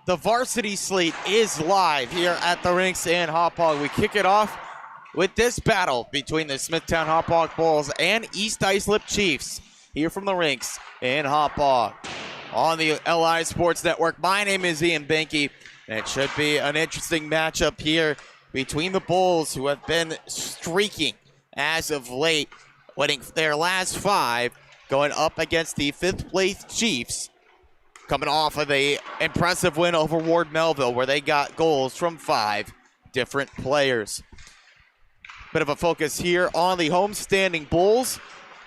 The varsity slate is live here at the rinks in Hauppauge. We kick it off with this battle between the Smithtown Hauppauge Bulls and East Islip Chiefs here from the rinks in Hauppauge on the LI Sports Network. My name is Ian Benke, and it should be an interesting matchup here between the Bulls, who have been streaking as of late, winning their last 5, going up against the 5th place Chiefs, coming off of an impressive win over Ward Melville, where they got goals from 5 different players. Bit of a focus here on the homestanding Bulls,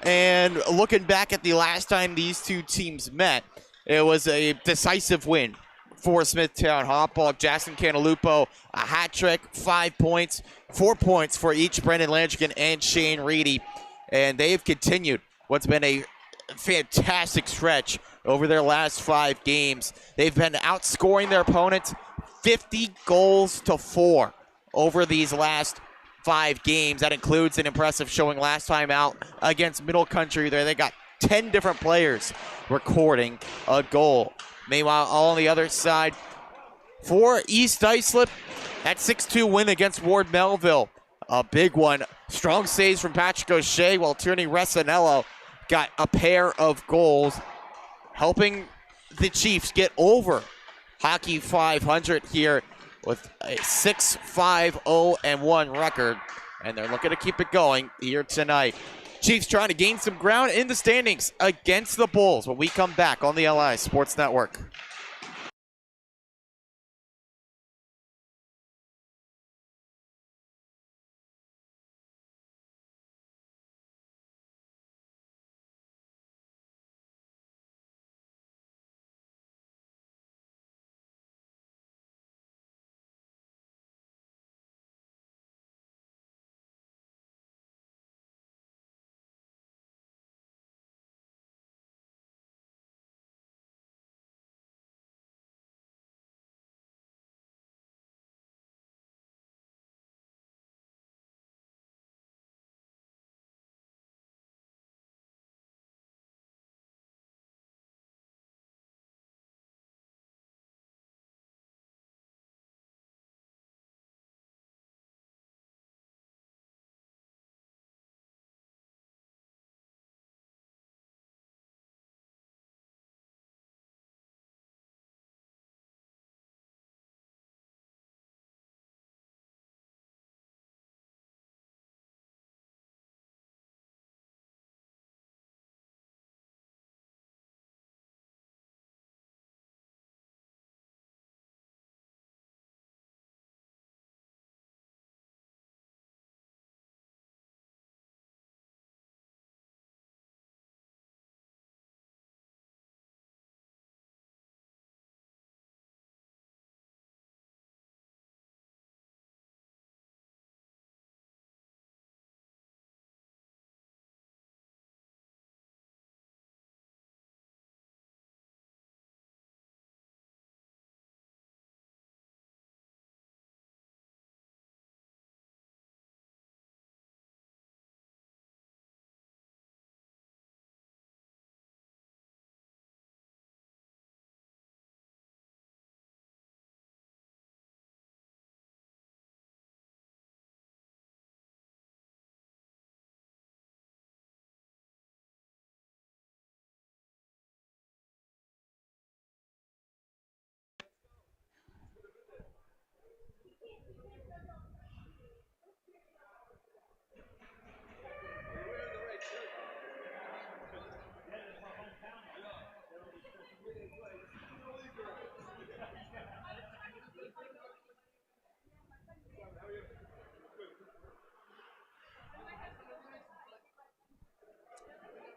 and looking back at the last time these two teams met, it was a decisive win for Smithtown Hauppauge. Jackson Cantalupo, a hat trick, 5 points, 4 points for each Brendan Landrigan and Shane Reedy, and they've continued what's been a fantastic stretch over their last 5 games. They've been outscoring their opponents 50 goals to 4 over these last 5 games. That includes an impressive showing last time out against Middle Country. There they got 10 different players recording a goal. Meanwhile, on the other side, for East Islip, that 6-2 win against Ward Melville, a big one. Strong saves from Patrick O'Shea, while Tierney Resinello got a pair of goals, helping the Chiefs get over Hockey 500 here with a 6-5-0-1 record, and they're looking to keep it going here tonight. Chiefs trying to gain some ground in the standings against the Bulls when we come back on the LI Sports Network.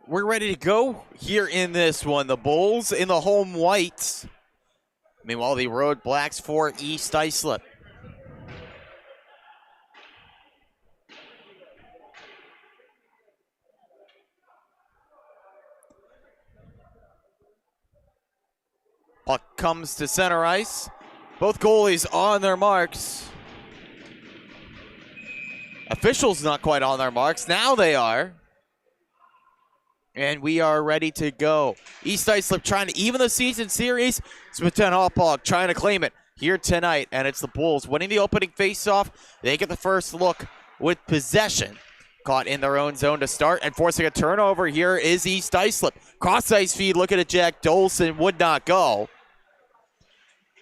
We're ready to go here in this one. The Bulls in the home whites. Meanwhile, the road blacks for East Islip. Puck comes to center ice. Both goalies on their marks. Officials not quite on their marks. Now they are. And we are ready to go. East Islip trying to even the season series. Smithtown Hauppauge trying to claim it here tonight. And it's the Bulls winning the opening faceoff. They get the first look with possession. Caught in their own zone to start and forcing a turnover. Here is East Islip. Cross ice feed looking at Jack Dolson. Would not go.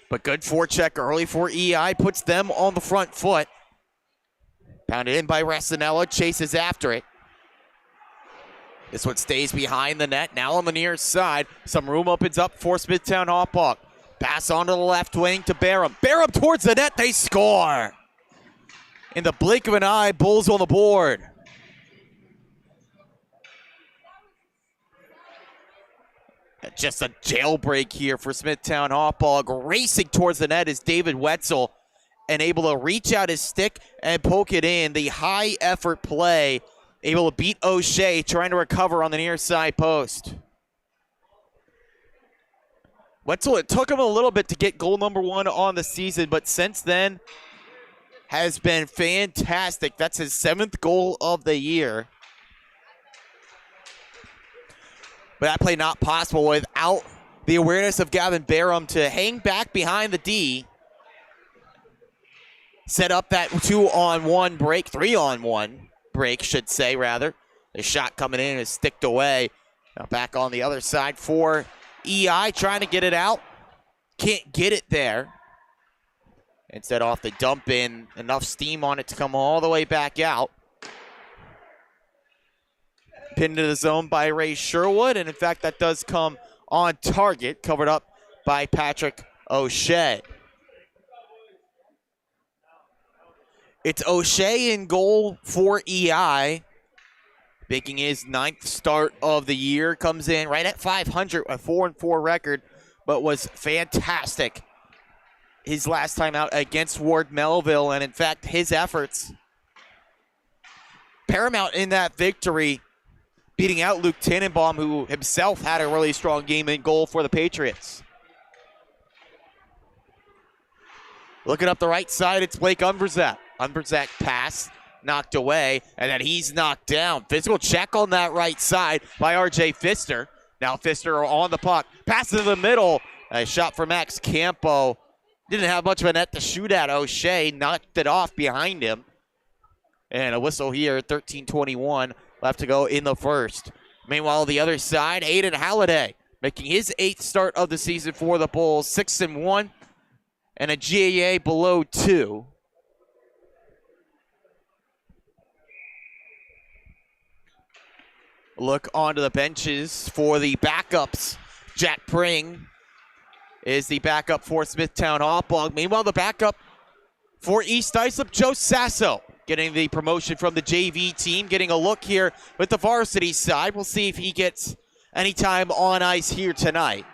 But good forecheck early for EI. Puts them on the front foot. Pounded in by Racinella. Chases after it. This one stays behind the net. Now on the near side. Some room opens up for Smithtown Hauppauge. Pass onto the left wing to Barham. Barham towards the net. They score. In the blink of an eye, Bulls on the board. Just a jailbreak here for Smithtown Hauppauge. Racing towards the net is David Wetzel and able to reach out his stick and poke it in. The high effort play, able to beat O'Shea, trying to recover on the near side post. Wetzel, it took him a little bit to get goal number 1 on the season, but since then has been fantastic. That's his 7th goal of the year. But that play not possible without the awareness of Gavin Barham to hang back behind the D. Set up that 2-on-1 break, 3-on-1 break, should say, rather. The shot coming in is sticked away. Now back on the other side for EI, trying to get it out. Can't get it there. Instead off the dump in, enough steam on it to come all the way back out. Pinned to the zone by Ray Sherwood, and in fact that does come on target, covered up by Patrick O'Shea. It's O'Shea in goal for EI, making his 9th start of the year. Comes in right at 500, a 4-4 record, but was fantastic his last time out against Ward Melville, and in fact his efforts paramount in that victory, beating out Luke Tannenbaum, who himself had a really strong game in goal for the Patriots. Looking up the right side, it's Blake Unverzak. Unverzak pass, knocked away, and then he's knocked down. Physical check on that right side by RJ Pfister. Now Pfister on the puck. Pass to the middle. A shot for Max Campo. Didn't have much of a net to shoot at. O'Shea knocked it off behind him. And a whistle here, 13:21 left to go in the first. Meanwhile, the other side, Aiden Halliday making his 8th start of the season for the Bulls, 6-1, and a GAA below 2. Look onto the benches for the backups. Jack Pring is the backup for Smithtown Hauppauge. Meanwhile, the backup for East Islip, Joe Sasso, getting the promotion from the JV team, getting a look here with the varsity side. We'll see if he gets any time on ice here tonight.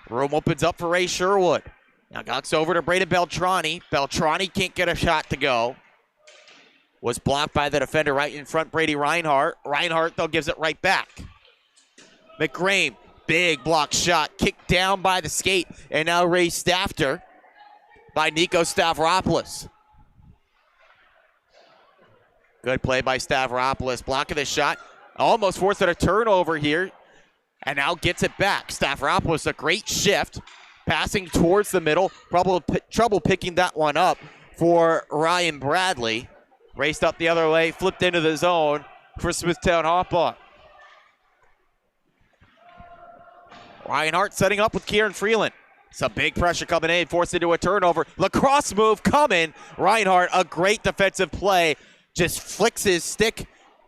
Room opens up for Ray Sherwood. Now knocks over to Braden Beltrani. Beltrani can't get a shot to go. Was blocked by the defender right in front, Brady Reinhardt. Reinhardt, though, gives it right back. McGrane, big block shot, kicked down by the skate, and now raised after by Nico Stavropoulos. Good play by Stavropoulos, blocking the shot. Almost forced a turnover here, and now gets it back. Stavropoulos, a great shift, passing towards the middle. Trouble picking that one up for Ryan Bradley. Raced up the other way, flipped into the zone for Smithtown Hauppauge. Reinhardt setting up with Kieran Freeland. Some big pressure coming in, forced into a turnover. Lacrosse move coming. Reinhardt, a great defensive play. Just flicks his stick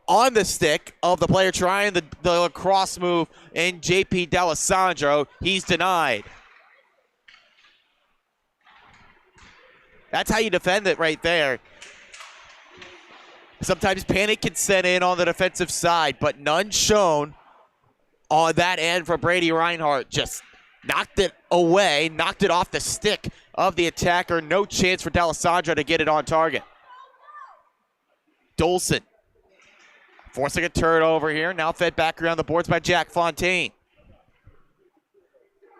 on the stick of the player trying the lacrosse move in JP D'Alessandro. He's denied. That's how you defend it right there. Sometimes panic can set in on the defensive side, but none shown on that end for Brady Reinhardt. Just knocked it away, knocked it off the stick of the attacker. No chance for D'Alessandro to get it on target. Dolson forcing a turnover here. Now fed back around the boards by Jack Fontaine.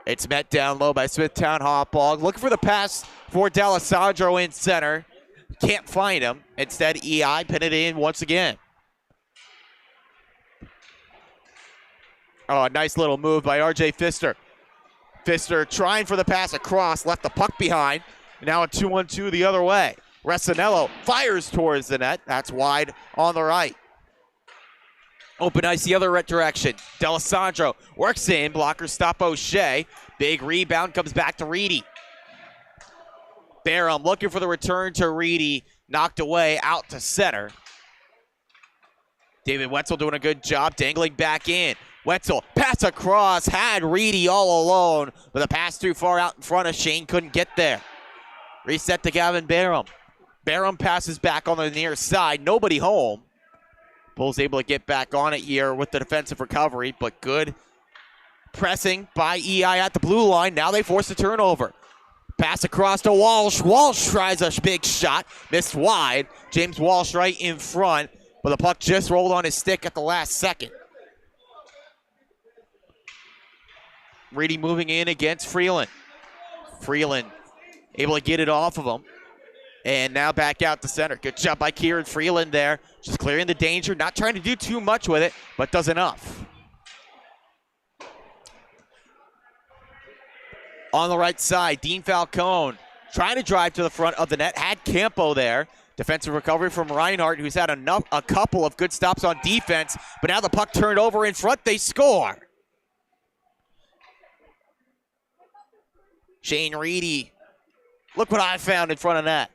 It's met down low by Smithtown Hauppauge. Looking for the pass for D'Alessandro in center. Can't find him. Instead, EI pin it in once again. Oh, a nice little move by R.J. Pfister. Pfister trying for the pass across, left the puck behind. Now a 2-1-2 the other way. Resinello fires towards the net. That's wide on the right. Open ice the other direction. D'Alessandro works in. Blocker stop O'Shea. Big rebound comes back to Reedy. Barham looking for the return to Reedy. Knocked away out to center. David Wetzel doing a good job dangling back in. Wetzel, pass across, had Reedy all alone, but the pass too far out in front of Shane, couldn't get there. Reset to Gavin Barham. Barham passes back on the near side, nobody home. Bulls able to get back on it here with the defensive recovery, but good pressing by EI at the blue line. Now they force a turnover. Pass across to Walsh. Walsh tries a big shot, missed wide. James Walsh right in front, but the puck just rolled on his stick at the last second. Reedy moving in against Freeland. Freeland able to get it off of him. And now back out to center. Good job by Kieran Freeland there. Just clearing the danger. Not trying to do too much with it, but does enough. On the right side, Dean Falcone trying to drive to the front of the net. Had Campo there. Defensive recovery from Reinhardt, who's had a couple of good stops on defense. But now the puck turned over in front. They score. Shane Reedy, look what I found in front of that.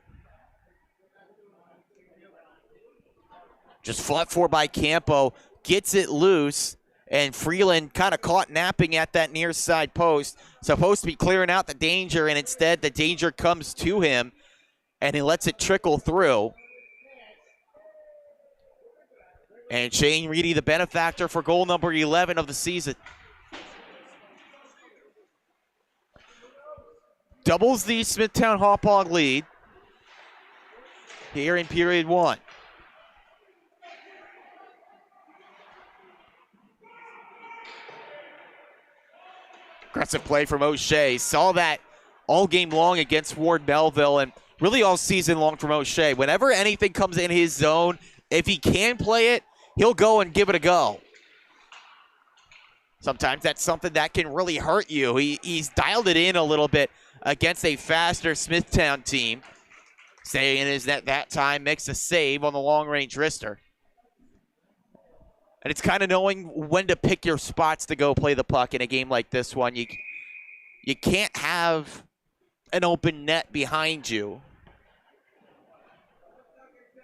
Just fought for by Campo, gets it loose, and Freeland kind of caught napping at that near side post. Supposed to be clearing out the danger, and instead the danger comes to him, and he lets it trickle through. And Shane Reedy, the benefactor for goal number 11 of the season. Doubles the Smithtown Hauppauge lead here in period one. Aggressive play from O'Shea. Saw that all game long against Ward Melville and really all season long from O'Shea. Whenever anything comes in his zone, if he can play it, he'll go and give it a go. Sometimes that's something that can really hurt you. He's dialed it in a little bit against a faster Smithtown team. Saying is that time makes a save on the long-range wrister. And it's kind of knowing when to pick your spots to go play the puck in a game like this one. You can't have an open net behind you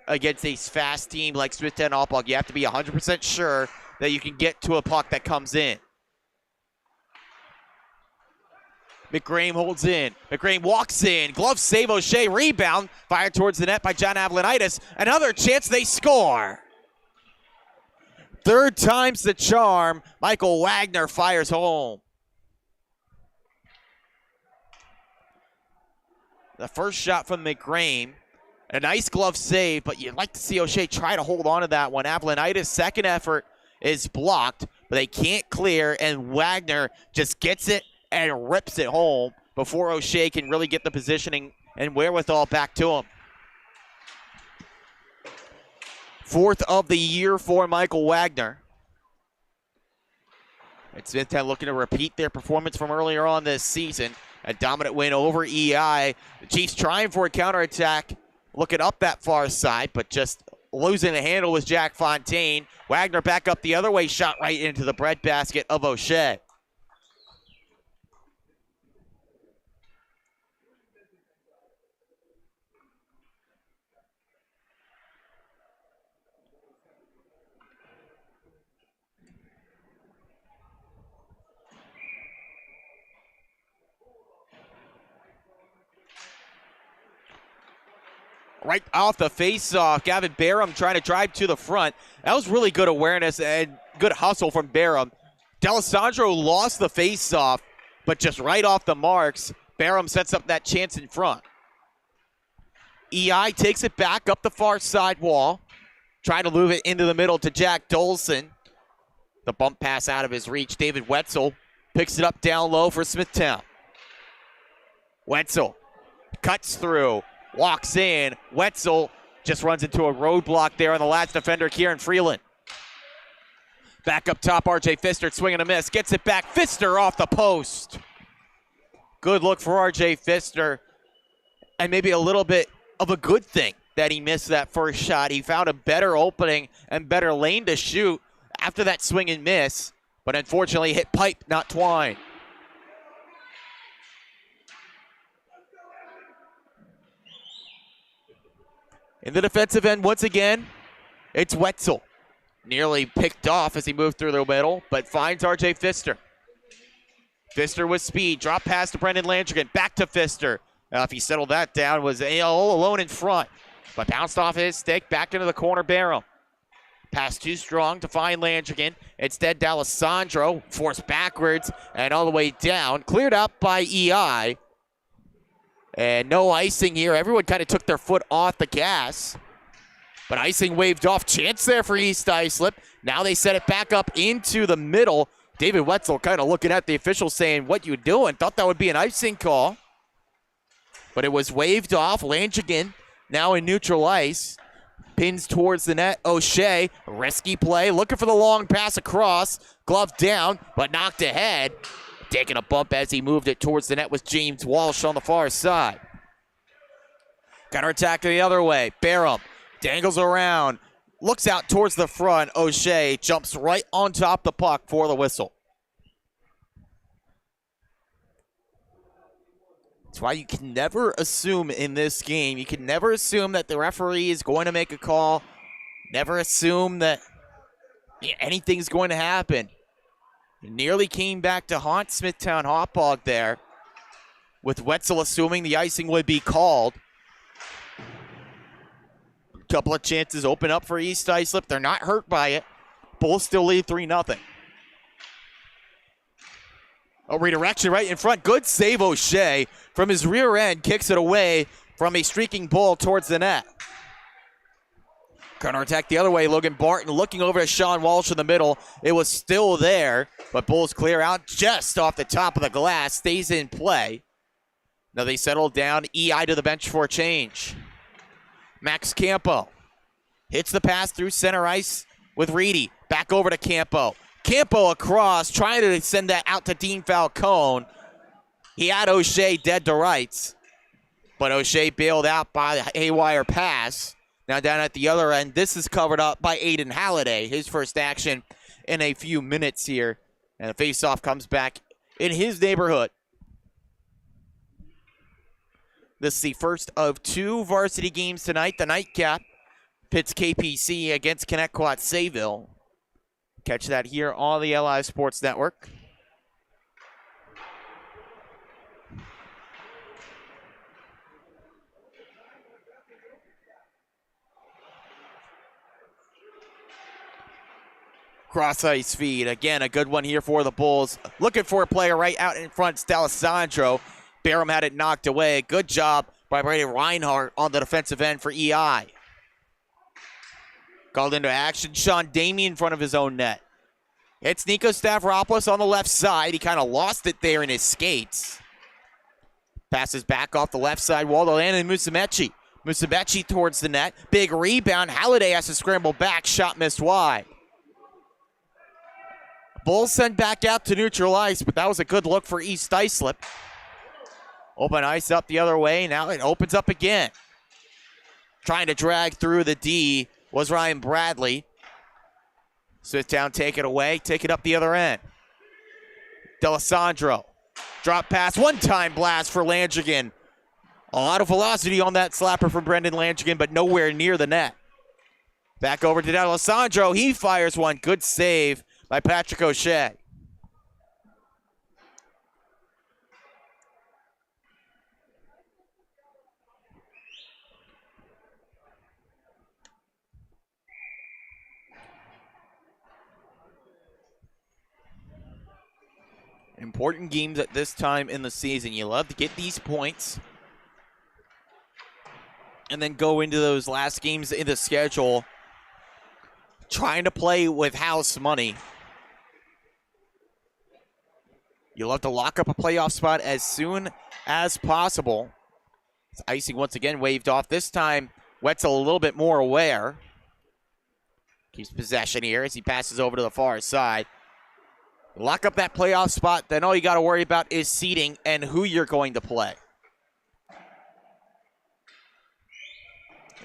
against a fast team like Smithtown Hauppauge. You have to be 100% sure that you can get to a puck that comes in. McGrame holds in. McGrame walks in. Glove save, O'Shea. Rebound. Fired towards the net by John Avalonitis. Another chance, they score. Third time's the charm. Michael Wagner fires home. The first shot from McGrame. A nice glove save, but you'd like to see O'Shea try to hold on to that one. Avalonitis' second effort is blocked, but they can't clear, and Wagner just gets it and rips it home before O'Shea can really get the positioning and wherewithal back to him. Fourth of the year for Michael Wagner. And Smithtown looking to repeat their performance from earlier on this season. A dominant win over EI. The Chiefs trying for a counterattack, looking up that far side, but just losing the handle was Jack Fontaine. Wagner back up the other way, shot right into the breadbasket of O'Shea. Right off the face-off, Gavin Barham trying to drive to the front. That was really good awareness and good hustle from Barham. D'Alessandro lost the face-off, but just right off the marks, Barham sets up that chance in front. EI takes it back up the far side wall, trying to move it into the middle to Jack Dolson. The bump pass out of his reach. David Wetzel picks it up down low for Smithtown. Wetzel cuts through. Walks in. Wetzel just runs into a roadblock there on the last defender, Kieran Freeland. Back up top, RJ Pfister swing and a miss. Gets it back. Pfister off the post. Good look for RJ Pfister. And maybe a little bit of a good thing that he missed that first shot. He found a better opening and better lane to shoot after that swing and miss. But unfortunately hit pipe, not twine. In the defensive end, once again, it's Wetzel. Nearly picked off as he moved through the middle, but finds RJ Pfister. Pfister with speed, drop pass to Brendan Landrigan, back to Pfister. If he settled that down, was all alone in front, but bounced off his stick, back into the corner barrel. Pass too strong to find Landrigan. Instead, D'Alessandro forced backwards and all the way down. Cleared up by EI. And no icing here. Everyone kind of took their foot off the gas. But icing waved off. Chance there for East Islip. Now they set it back up into the middle. David Wetzel kind of looking at the officials saying, what you doing? Thought that would be an icing call. But it was waved off. Landrigan now in neutral ice. Pins towards the net. O'Shea, risky play. Looking for the long pass across. Glove down, but knocked ahead. Taking a bump as he moved it towards the net was James Walsh on the far side. Counterattack the other way. Barham dangles around. Looks out towards the front. O'Shea jumps right on top of the puck for the whistle. That's why you can never assume in this game. You can never assume that the referee is going to make a call. Never assume that anything's going to happen. It nearly came back to haunt Smithtown Hauppauge there, with Wetzel assuming the icing would be called. Couple of chances open up for East Islip. They're not hurt by it. Bulls still lead 3-0. A redirection right in front. Good save, O'Shea. From his rear end, kicks it away from a streaking ball towards the net. Counterattack the other way. Logan Barton looking over to Sean Walsh in the middle. It was still there, but Bulls clear out just off the top of the glass. Stays in play. Now they settle down. EI to the bench for a change. Max Campo hits the pass through center ice with Reedy. Back over to Campo. Campo across, trying to send that out to Dean Falcone. He had O'Shea dead to rights, but O'Shea bailed out by the haywire pass. Now down at the other end, this is covered up by Aiden Halliday. His first action in a few minutes here. And the faceoff comes back in his neighborhood. This is the first of two varsity games tonight. The nightcap pits KPC against Connecticut Sayville. Catch that here on the LI Sports Network. Cross ice feed. Again, a good one here for the Bulls. Looking for a player right out in front. It's D'Alessandro. Barham had it knocked away. Good job by Brady Reinhardt on the defensive end for EI. Called into action. Sean Damey in front of his own net. It's Nico Stavropoulos on the left side. He kind of lost it there in his skates. Passes back off the left side wall to Landon Musumeci. Musumeci towards the net. Big rebound. Halliday has to scramble back. Shot missed wide. Bulls send back out to neutral ice, but that was a good look for East Islip. Open ice up the other way. Now it opens up again. Trying to drag through the D was Ryan Bradley. Smithtown take it away, take it up the other end. D'Alessandro. Drop pass, one-time blast for Landrigan. A lot of velocity on that slapper from Brendan Landrigan, but nowhere near the net. Back over to D'Alessandro. He fires one. Good save by Patrick O'Shea. Important games at this time in the season. You love to get these points and then go into those last games in the schedule trying to play with house money. You love to lock up a playoff spot as soon as possible. It's icing once again waved off. This time, Wetzel a little bit more aware. Keeps possession here as he passes over to the far side. Lock up that playoff spot, then all you got to worry about is seeding and who you're going to play.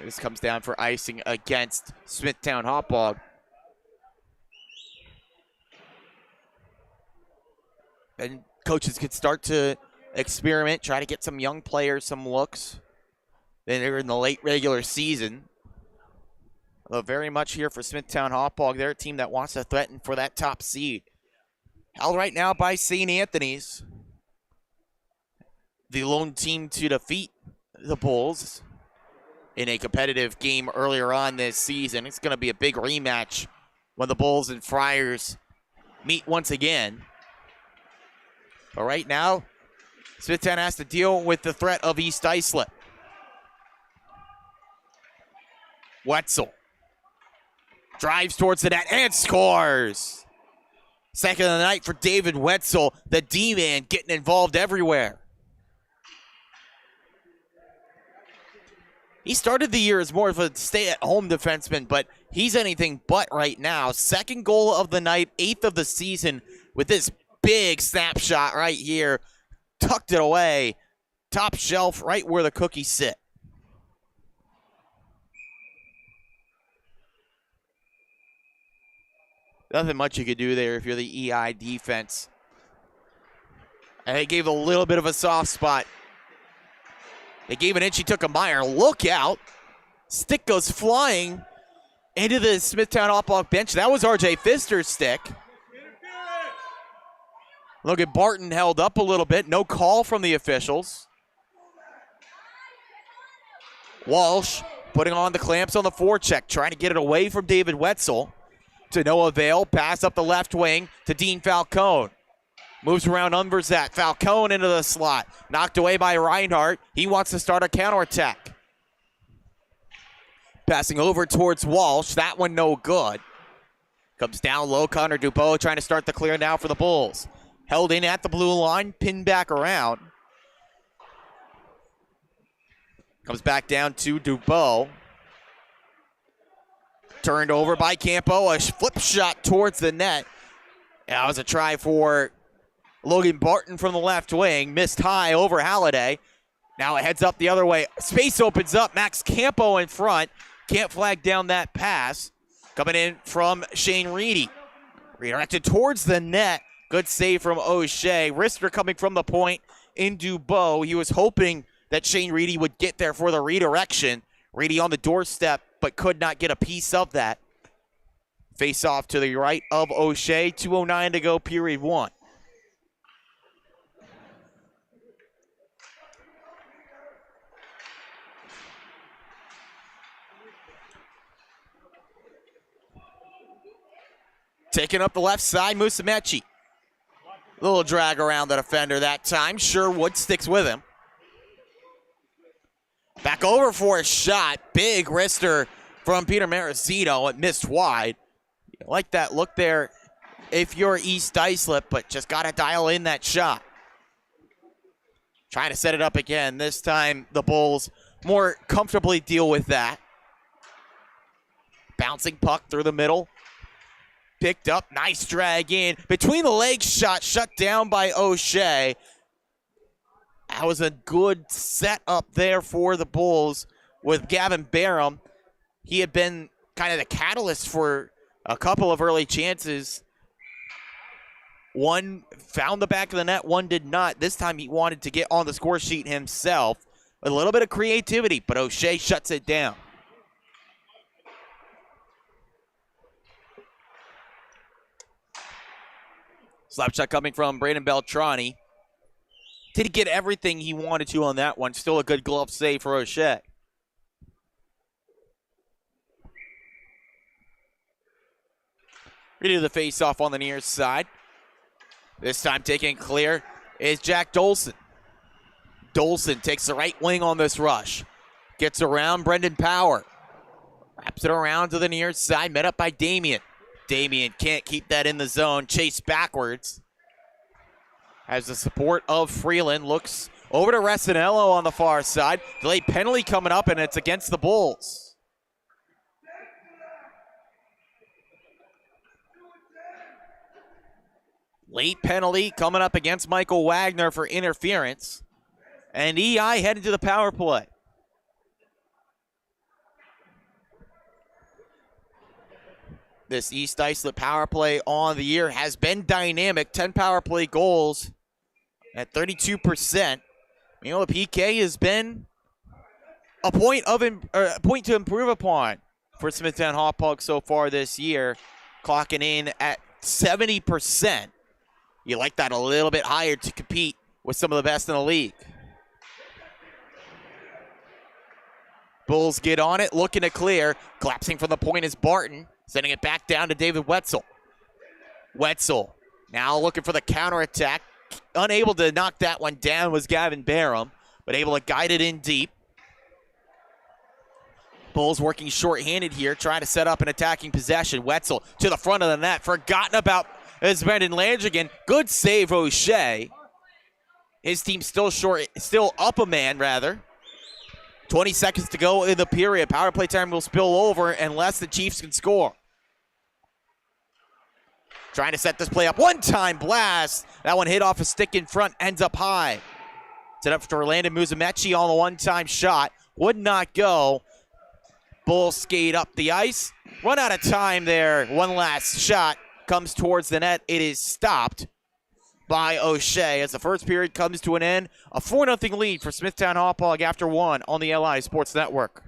This comes down for icing against Smithtown Hauppauge. And coaches could start to experiment, try to get some young players some looks. Then they're in the late regular season. Although very much here for Smithtown Hauppauge. They're a team that wants to threaten for that top seed. Held right now by St. Anthony's. The lone team to defeat the Bulls in a competitive game earlier on this season. It's going to be a big rematch when the Bulls and Friars meet once again. But right now, Smithtown has to deal with the threat of East Islip. Wetzel drives towards the net and scores. Second of the night for David Wetzel, the D-man getting involved everywhere. He started the year as more of a stay-at-home defenseman, but he's anything but right now. Second goal of the night, 8th of the season, with this big snapshot right here. Tucked it away, top shelf, right where the cookies sit. Nothing much you could do there if you're the EI defense. And they gave a little bit of a soft spot. They gave an inch, he took a mire. Look out. Stick goes flying into the Smithtown Hauppauge bench. That was RJ Pfister's stick. Look at Barton held up a little bit. No call from the officials. Walsh putting on the clamps on the forecheck, trying to get it away from David Wetzel. To no avail. Pass up the left wing to Dean Falcone. Moves around Unverzak. Falcone into the slot. Knocked away by Reinhardt. He wants to start a counterattack. Passing over towards Walsh. That one no good. Comes down low. Connor Dubois trying to start the clear now for the Bulls. Held in at the blue line. Pinned back around. Comes back down to Dubois. Turned over by Campo. A flip shot towards the net. That was a try for Logan Barton from the left wing. Missed high over Halliday. Now it heads up the other way. Space opens up. Max Campo in front. Can't flag down that pass. Coming in from Shane Reedy. Redirected towards the net. Good save from O'Shea. Rister coming from the point in Dubois. He was hoping that Shane Reedy would get there for the redirection. Reedy on the doorstep, but could not get a piece of that. Face off to the right of O'Shea. 2:09 to go, period one. Taking up the left side, Musumeci. Little drag around the defender that time. Sherwood sticks with him. Back over for a shot. Big wrister from Peter Marazito. It missed wide. You like that look there if you're East Islip, but just got to dial in that shot. Trying to set it up again. This time the Bulls more comfortably deal with that. Bouncing puck through the middle. Picked up. Nice drag in. Between the legs shot shut down by O'Shea. That was a good setup there for the Bulls with Gavin Barham. He had been kind of the catalyst for a couple of early chances. One found the back of the net, one did not. This time he wanted to get on the score sheet himself. A little bit of creativity, but O'Shea shuts it down. Slap shot coming from Brandon Beltrani. Didn't get everything he wanted to on that one. Still a good glove save for O'Shea. Ready to the face-off on the near side. This time taking clear is Jack Dolson. Dolson takes the right wing on this rush. Gets around Brendan Power. Wraps it around to the near side. Met up by Damien. Damien can't keep that in the zone. Chase backwards. Has the support of Freeland. Looks over to Resinello on the far side. Delayed penalty coming up, and it's against the Bulls. Late penalty coming up against Michael Wagner for interference. And EI headed to the power play. This East Islip power play on the year has been dynamic. 10 power play goals at 32%. You know, the PK has been a point to improve upon for Smithtown Hauppauge so far this year, clocking in at 70%. You like that a little bit higher to compete with some of the best in the league. Bulls get on it, looking to clear. Collapsing from the point is Barton, sending it back down to David Wetzel. Wetzel now looking for the counterattack. Unable to knock that one down was Gavin Barham, but able to guide it in deep. Bulls working short-handed here, trying to set up an attacking possession. Wetzel to the front of the net. Forgotten about is Brendan Landrigan. Good save, O'Shea. His team still up a man, rather. 20 seconds to go in the period. Power play time will spill over unless the Chiefs can score. Trying to set this play up. One-time blast. That one hit off a stick in front, ends up high. Set up for Landon Musamechi on the one-time shot. Would not go. Bulls skate up the ice. Run out of time there. One last shot comes towards the net. It is stopped by O'Shea as the first period comes to an end. A 4-0 lead for Smithtown Hauppauge after one on the LI Sports Network.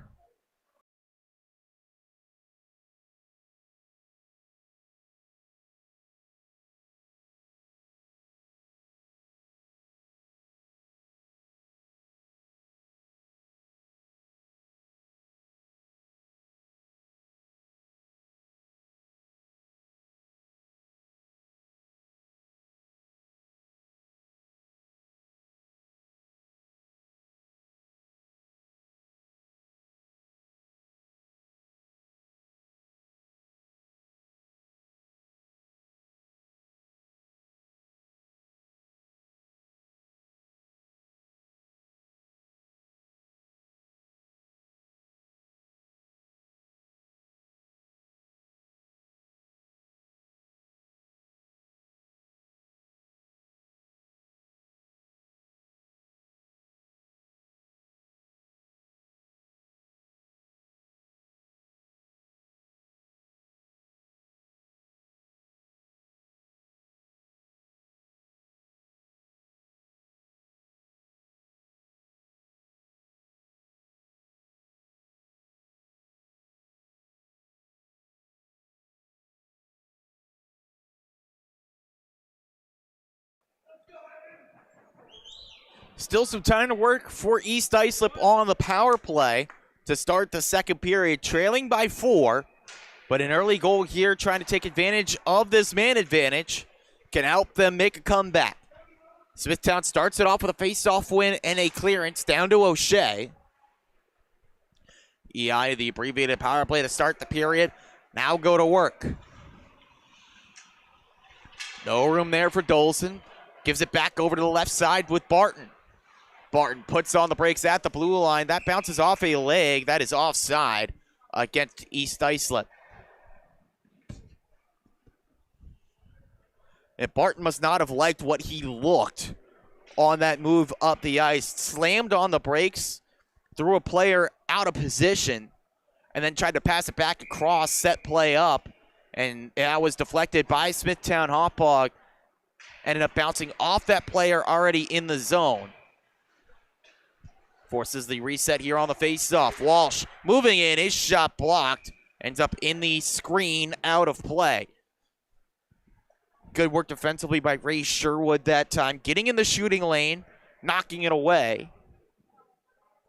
Still some time to work for East Islip on the power play to start the second period, trailing by 4. But an early goal here, trying to take advantage of this man advantage, can help them make a comeback. Smithtown starts it off with a face-off win and a clearance down to O'Shea. EI, the abbreviated power play to start the period, now go to work. No room there for Dolson. Gives it back over to the left side with Barton. Barton puts on the brakes at the blue line. That bounces off a leg. That is offside against East Islip. And Barton must not have liked what he looked on that move up the ice. Slammed on the brakes, threw a player out of position, and then tried to pass it back across, set play up. And that was deflected by Smithtown Hauppauge. Ended up bouncing off that player already in the zone. Forces the reset here on the face-off. Walsh moving in, his shot blocked. Ends up in the screen, out of play. Good work defensively by Ray Sherwood that time. Getting in the shooting lane, knocking it away.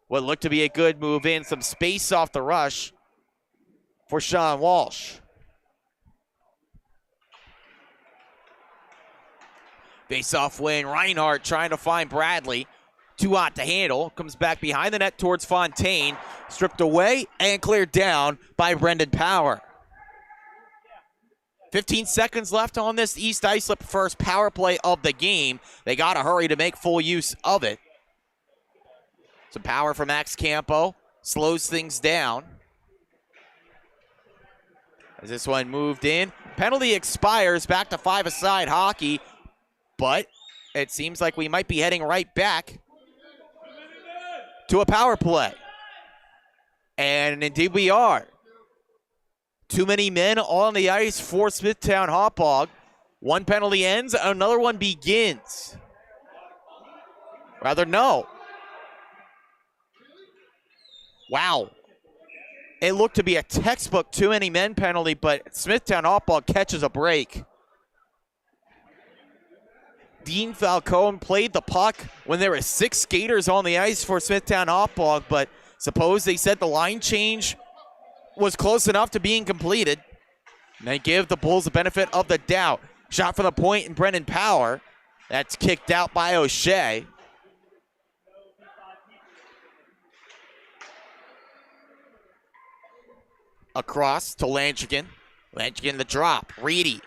What looked to be a good move in. Some space off the rush for Sean Walsh. Face-off win. Reinhardt trying to find Bradley. Too hot to handle. Comes back behind the net towards Fontaine. Stripped away and cleared down by Brendan Power. 15 seconds left on this East Islip first power play of the game. They got to hurry to make full use of it. Some power from Max Campo. Slows things down. As this one moved in. Penalty expires. Back to 5-a-side hockey. but it seems like we might be heading right back to a power play. And indeed we are. Too many men on the ice for Smithtown Hauppauge. One penalty ends, another one begins. Rather, no. Wow. It looked to be a textbook too many men penalty, but Smithtown Hauppauge catches a break. Dean Falcone played the puck when there were 6 skaters on the ice for Smithtown Hauppauge, but suppose they said the line change was close enough to being completed. And they give the Bulls the benefit of the doubt. Shot from the point in Brendan Power. That's kicked out by O'Shea. Across to Landrigan. Landrigan the drop. Reedy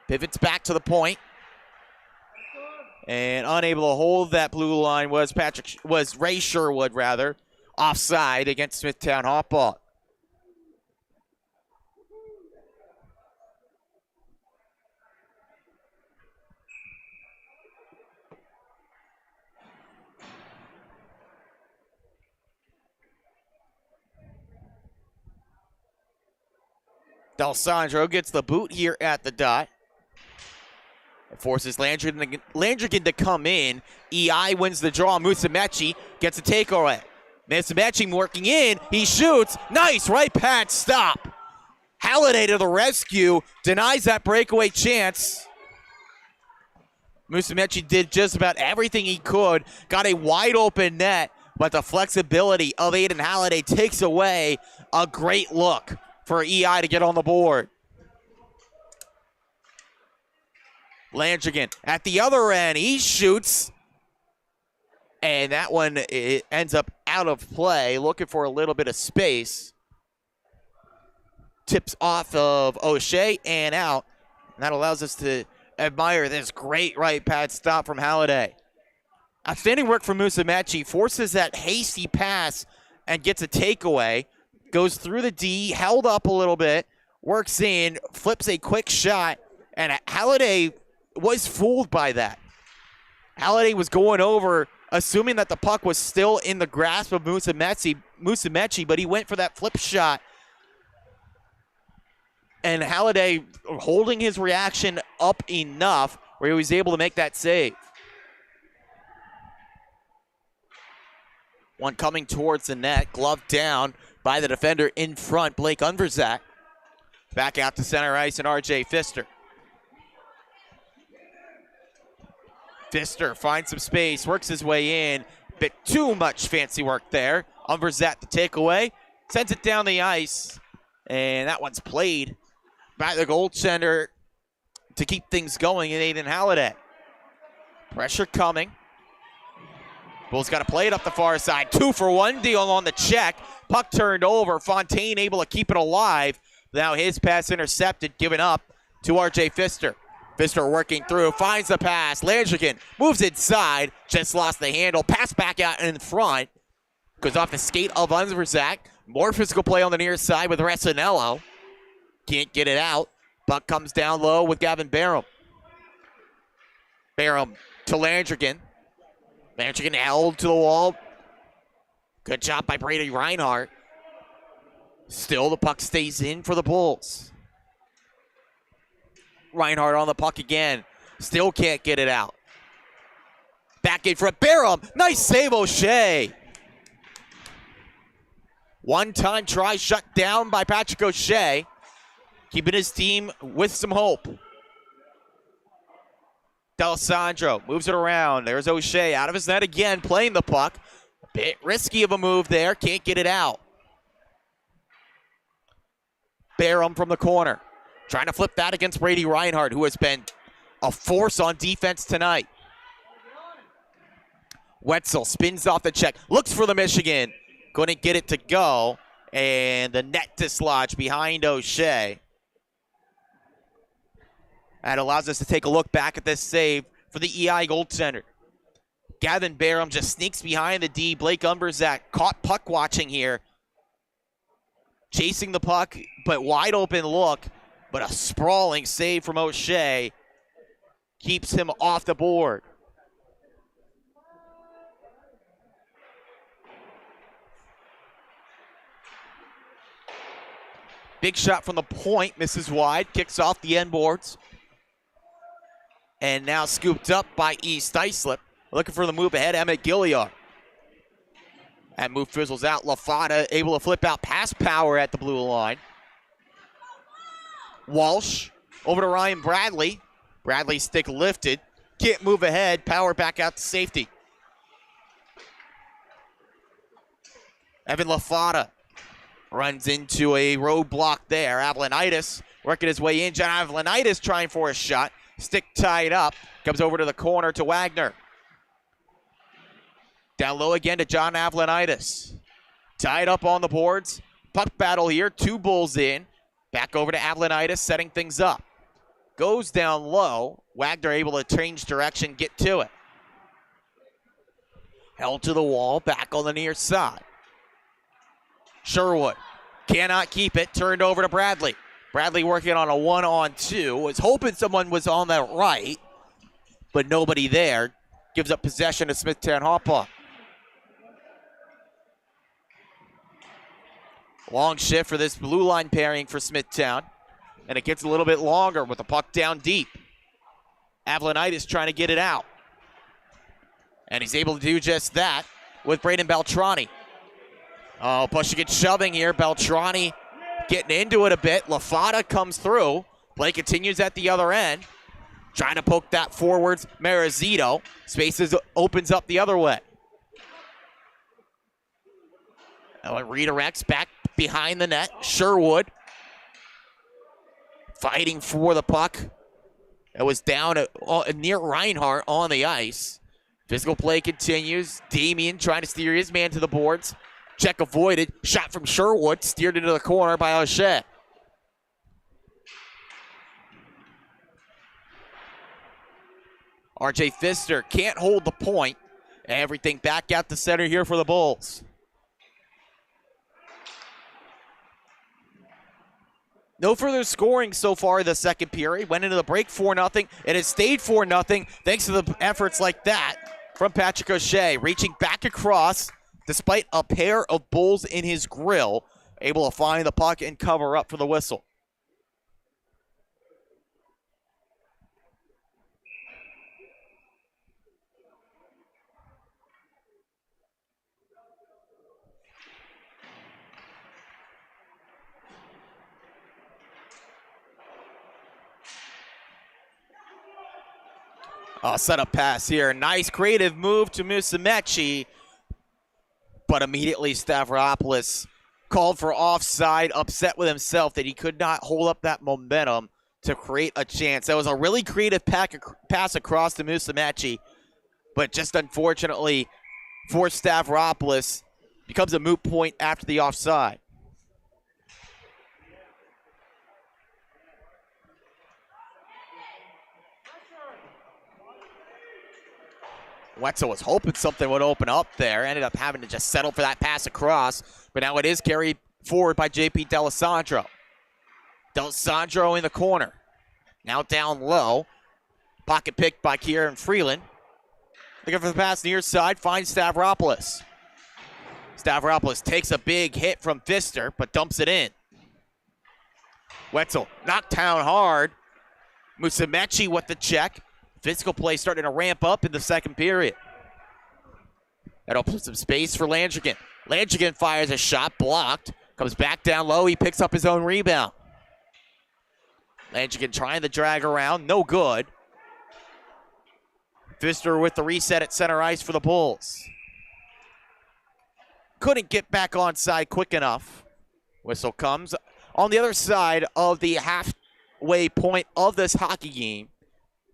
pivots back to the point. And unable to hold that blue line was Ray Sherwood, rather. Offside against Smithtown Hauppauge. D'Alessandro gets the boot here at the dot. It forces Landrigan to come in. EI wins the draw. Musumeci gets a takeaway. Musumeci working in. He shoots. Nice right pad stop. Halliday to the rescue. Denies that breakaway chance. Musumeci did just about everything he could. Got a wide open net, but the flexibility of Aiden Halliday takes away a great look for EI to get on the board. Landrigan at the other end, he shoots. And that one, it ends up out of play, looking for a little bit of space. Tips off of O'Shea and out. And that allows us to admire this great right pad stop from Halliday. Outstanding work from Musumeci, forces that hasty pass and gets a takeaway. Goes through the D, held up a little bit, works in, flips a quick shot, and Halliday was fooled by that. Halliday was going over, assuming that the puck was still in the grasp of Musumeci, but he went for that flip shot. And Halliday holding his reaction up enough where he was able to make that save. One coming towards the net, glove down by the defender in front, Blake Unverzak. Back out to center ice and RJ Pfister. Pfister finds some space, works his way in. Bit too much fancy work there. Unverzak the takeaway, sends it down the ice, and that one's played by the goaltender to keep things going in Aiden Halliday. Pressure coming. Bulls got to play it up the far side. 2-for-1 deal on the check. Puck turned over. Fontaine able to keep it alive. Now his pass intercepted, given up to RJ Pfister. Pfister working through, finds the pass. Landrigan moves inside, just lost the handle. Pass back out in front. Goes off the skate of Unverzak. More physical play on the near side with Resinello. Can't get it out. Puck comes down low with Gavin Barham. Barham to Landrigan. Landrigan held to the wall. Good job by Brady Reinhardt. Still, the puck stays in for the Bulls. Reinhardt on the puck again. Still can't get it out. Back in front, Barham. Nice save, O'Shea. One-time try shut down by Patrick O'Shea. Keeping his team with some hope. D'Alessandro moves it around. There's O'Shea out of his net again, playing the puck. A bit risky of a move there. Can't get it out. Barham from the corner. Trying to flip that against Brady Reinhardt, who has been a force on defense tonight. Wetzel spins off the check. Looks for the Michigan. Couldn't get it to go. And the net dislodged behind O'Shea. That allows us to take a look back at this save for the EI goaltender. Gavin Barham just sneaks behind the D. Blake Unverzak caught puck watching here. Chasing the puck, but wide open look. But a sprawling save from O'Shea. keeps him off the board. Big shot from the point, misses wide, kicks off the end boards. And now scooped up by East Islip. Looking for the move ahead, Emmett Gilliard. That move fizzles out. LaFada able to flip out past Power at the blue line. Walsh over to Ryan Bradley. Bradley stick lifted. Can't move ahead. Power back out to safety. Evan LaFada runs into a roadblock there. Avalonitis working his way in. John Avalonitis trying for a shot. Stick tied up. Comes over to the corner to Wagner. Down low again to John Avalonitis. Tied up on the boards. Puck battle here. 2 Bulls in. Back over to Avalonitis, setting things up. Goes down low. Wagner able to change direction, get to it. Held to the wall, back on the near side. Sherwood cannot keep it. Turned over to Bradley. Bradley working on a 1-on-2. Was hoping someone was on the right, but nobody there. Gives up possession to Smithtown Hauppauge. Long shift for this blue line pairing for Smithtown. And it gets a little bit longer with the puck down deep. Avalonitis trying to get it out. And he's able to do just that with Braden Beltrani. Oh, pushing and shoving here. Beltrani getting into it a bit. LaFada comes through. Play continues at the other end. Trying to poke that forwards. Marizito. Spaces opens up the other way. Oh, it redirects back behind the net. Sherwood fighting for the puck. It was down near Reinhardt on the ice. Physical play continues. Damien trying to steer his man to the boards. Check avoided. Shot from Sherwood. Steered into the corner by O'Shea. RJ Pfister can't hold the point. Everything back out the center here for the Bulls. No further scoring so far in the second period. Went into the break 4-0, and it stayed 4-0 thanks to the efforts like that from Patrick O'Shea. Reaching back across, despite a pair of Bulls in his grill, able to find the puck and cover up for the whistle. Set up pass here. Nice creative move to Musumeci. But immediately Stavropoulos called for offside, upset with himself that he could not hold up that momentum to create a chance. That was a really creative pass across to Musumeci. But just unfortunately for Stavropoulos, becomes a moot point after the offside. Wetzel was hoping something would open up there. Ended up having to just settle for that pass across. But now it is carried forward by JP D'Alessandro. D'Alessandro in the corner. Now down low. Pocket picked by Kieran Freeland. Looking for the pass near side. Finds Stavropoulos. Stavropoulos takes a big hit from Pfister, but dumps it in. Wetzel knocked down hard. Musumeci with the check. Physical play starting to ramp up in the second period. That'll put some space for Landrigan. Landrigan fires a shot, blocked. Comes back down low, he picks up his own rebound. Landrigan trying to drag around, no good. Pfister with the reset at center ice for the Bulls. Couldn't get back onside quick enough. Whistle comes on the other side of the halfway point of this hockey game.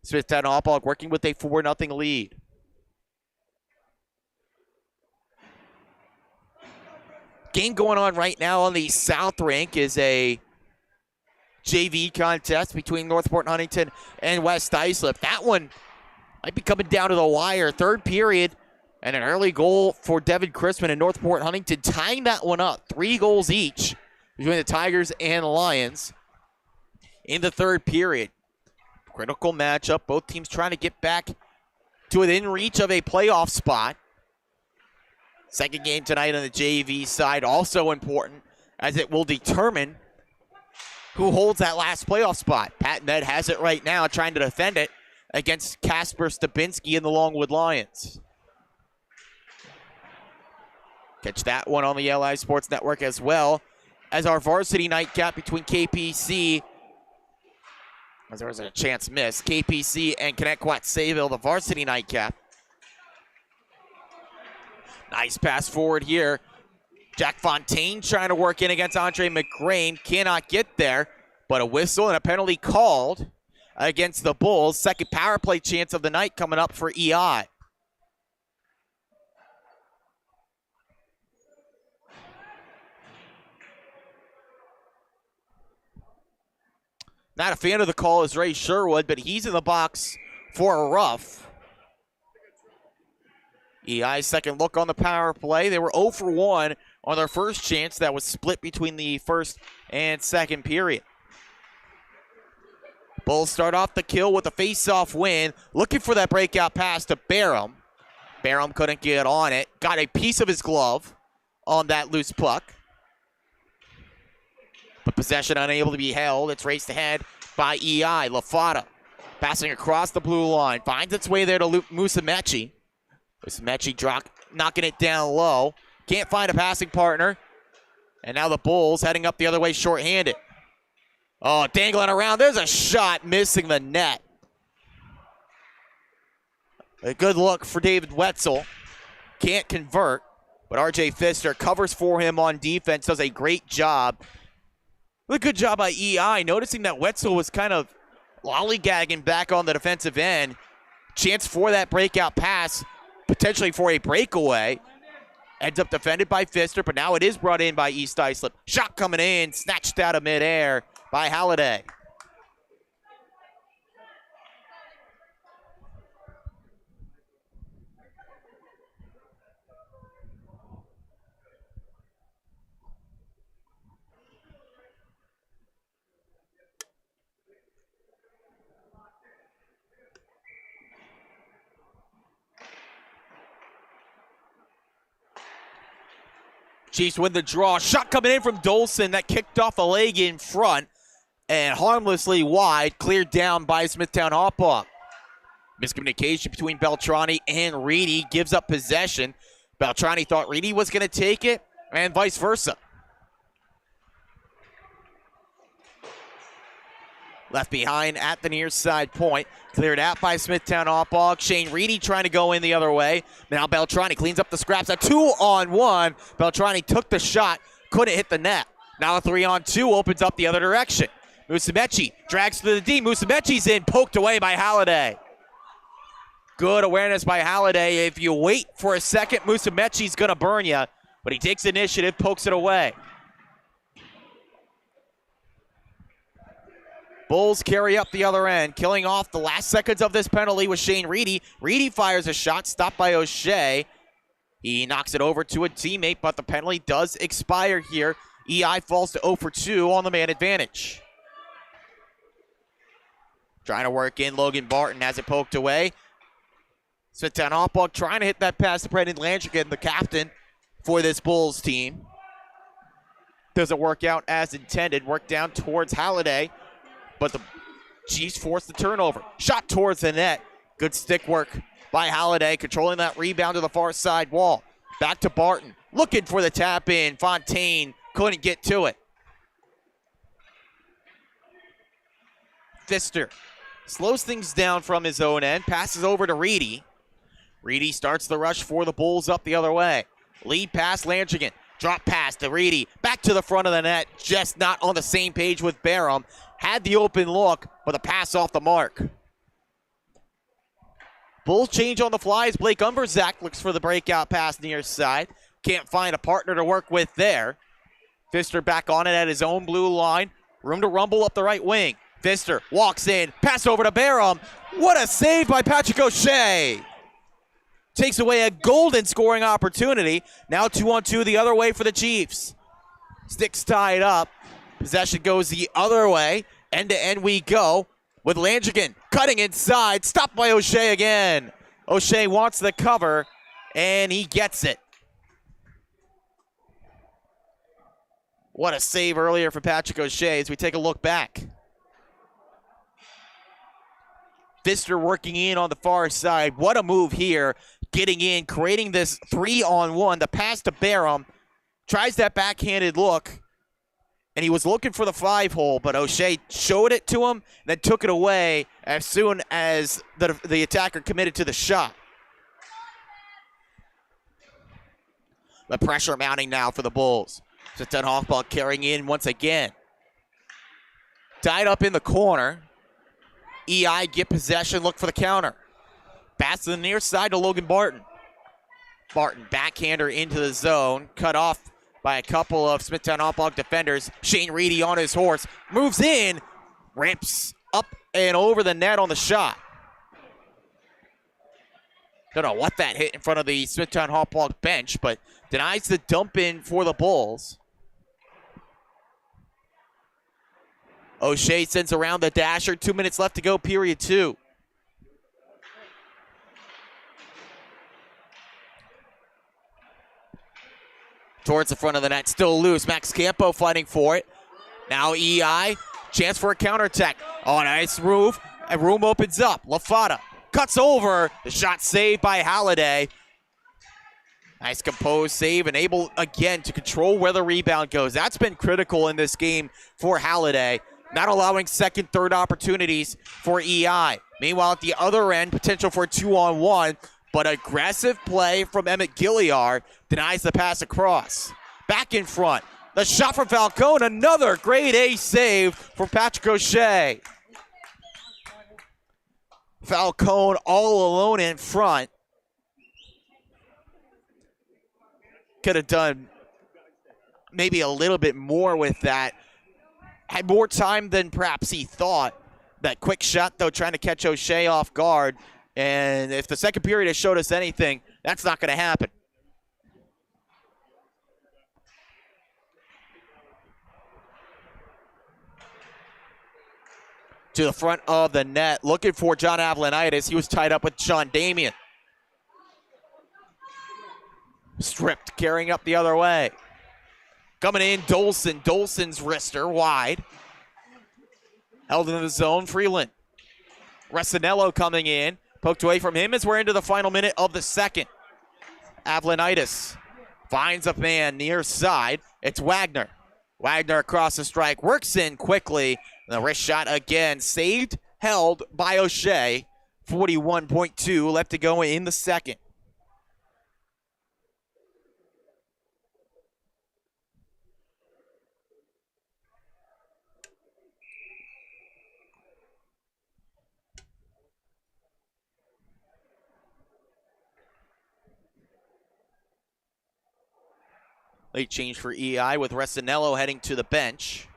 Smithtown Hauppauge working with a 4-0 lead. Game going on right now on the South Rink is a JV contest between Northport Huntington and West Islip. That one might be coming down to the wire. Third period and an early goal for Devin Chrisman and Northport Huntington, tying that one up. 3 goals each between the Tigers and Lions in the third period. Critical matchup. Both teams trying to get back to within reach of a playoff spot. Second game tonight on the JV side, also important, as it will determine who holds that last playoff spot. Pat Med has it right now, trying to defend it against Casper Stabinski and the Longwood Lions. Catch that one on the LI Sports Network, as well as our varsity nightcap between KPC, as there was a chance miss, KPC and Connecticut Sayville, the varsity nightcap. Nice pass forward here. Jack Fontaine trying to work in against Andre McGrain. Cannot get there, but a whistle and a penalty called against the Bulls. Second power play chance of the night coming up for EI. Not a fan of the call is Ray Sherwood, but he's in the box for a rough. EI's second look on the power play. They were 0 for 1 on their first chance that was split between the first and second period. Bulls start off the kill with a face-off win, looking for that breakout pass to Barham. Barham couldn't get on it. Got a piece of his glove on that loose puck. But possession unable to be held. It's raced ahead by EI. Lafata passing across the blue line. Finds its way there to Musumeci. Musumeci knocking it down low. Can't find a passing partner. And now the Bulls heading up the other way shorthanded. Oh, dangling around. There's a shot missing the net. A good look for David Wetzel. Can't convert. But RJ Pfister covers for him on defense. Does a great job. A good job by EI, noticing that Wetzel was kind of lollygagging back on the defensive end. Chance for that breakout pass, potentially for a breakaway. Ends up defended by Pfister, but now it is brought in by East Islip. Shot coming in, snatched out of midair by Halliday. Chiefs win the draw. Shot coming in from Dolson that kicked off a leg in front and harmlessly wide, cleared down by Smithtown Hauppauge. Miscommunication between Beltrani and Reedy gives up possession. Beltrani thought Reedy was going to take it and vice versa. Left behind at the near side point. Cleared out by Smithtown Hauppauge. Shane Reedy trying to go in the other way. Now Beltrani cleans up the scraps. A 2-on-1. Beltrani took the shot. Couldn't hit the net. Now a 3-on-2 opens up the other direction. Musumeci drags to the D. Musumeci's in. Poked away by Halliday. Good awareness by Halliday. If you wait for a second, Musumeci's going to burn you. But he takes initiative, pokes it away. Bulls carry up the other end. Killing off the last seconds of this penalty was Shane Reedy. Reedy fires a shot, stopped by O'Shea. He knocks it over to a teammate, but the penalty does expire here. EI falls to 0 for 2 on the man advantage. Trying to work in Logan Barton as it poked away. Smithtown Hauppauge trying to hit that pass to Brendan Landrigan, the captain for this Bulls team. Doesn't work out as intended. Work down towards Halliday. But the Chiefs force the turnover. Shot towards the net. Good stick work by Halliday, controlling that rebound to the far side wall. Back to Barton, looking for the tap in. Fontaine couldn't get to it. Pfister slows things down from his own end, passes over to Reedy. Reedy starts the rush for the Bulls up the other way. Lead pass, Landrigan. Drop pass to Reedy. Back to the front of the net, just not on the same page with Barham. Had the open look, but the pass off the mark. Bulls change on the fly as Blake Umberzak looks for the breakout pass near side. Can't find a partner to work with there. Pfister back on it at his own blue line. Room to rumble up the right wing. Pfister walks in, pass over to Barham. What a save by Patrick O'Shea. Takes away a golden scoring opportunity. Now 2-on-2 the other way for the Chiefs. Sticks tied up. Possession goes the other way. End to end we go with Landrigan Cutting inside, stopped by O'Shea again. O'Shea wants the cover, and he gets it. What a save earlier for Patrick O'Shea as we take a look back. Pfister working in on the far side. What a move here. Getting in, creating this 3-on-1. The pass to Barham. Tries that backhanded look. And he was looking for the 5-hole, but O'Shea showed it to him, then took it away as soon as the attacker committed to the shot. The pressure mounting now for the Bulls. Smithtown Hauppauge carrying in once again. Tied up in the corner. EI get possession, look for the counter. Pass to the near side to Logan Barton. Barton, backhander into the zone, cut off by a couple of Smithtown Hauppauge defenders. Shane Reedy on his horse, moves in, rips up and over the net on the shot. Don't know what that hit in front of the Smithtown Hauppauge bench, but denies the dump in for the Bulls. O'Shea sends around the dasher. 2 minutes left to go, period 2. Towards the front of the net, still loose. Max Campo fighting for it. Now EI, chance for a counterattack. Oh, nice move. And room opens up. LaFata cuts over. The shot saved by Halliday. Nice composed save and able again to control where the rebound goes. That's been critical in this game for Halliday. Not allowing second, third opportunities for EI. Meanwhile, at the other end, potential for a 2-on-1. But aggressive play from Emmett Gilliard denies the pass across. Back in front. The shot from Falcone. Another grade A save from Patrick O'Shea. Falcone all alone in front. Could have done maybe a little bit more with that. Had more time than perhaps he thought. That quick shot, though, trying to catch O'Shea off guard. And if the second period has showed us anything, that's not going to happen. To the front of the net, looking for John Avlanitis. He was tied up with Sean Damien. Stripped, carrying up the other way. Coming in, Dolson. Dolson's wrister wide. Held in the zone, Freeland. Resinello coming in. Poked away from him as we're into the final minute of the second. Avlanitis finds a man near side. It's Wagner. Wagner across the strike. Works in quickly. The wrist shot again. Saved, held by O'Shea. 41.2 left to go in the second. Late change for EI with Resinello heading to the bench.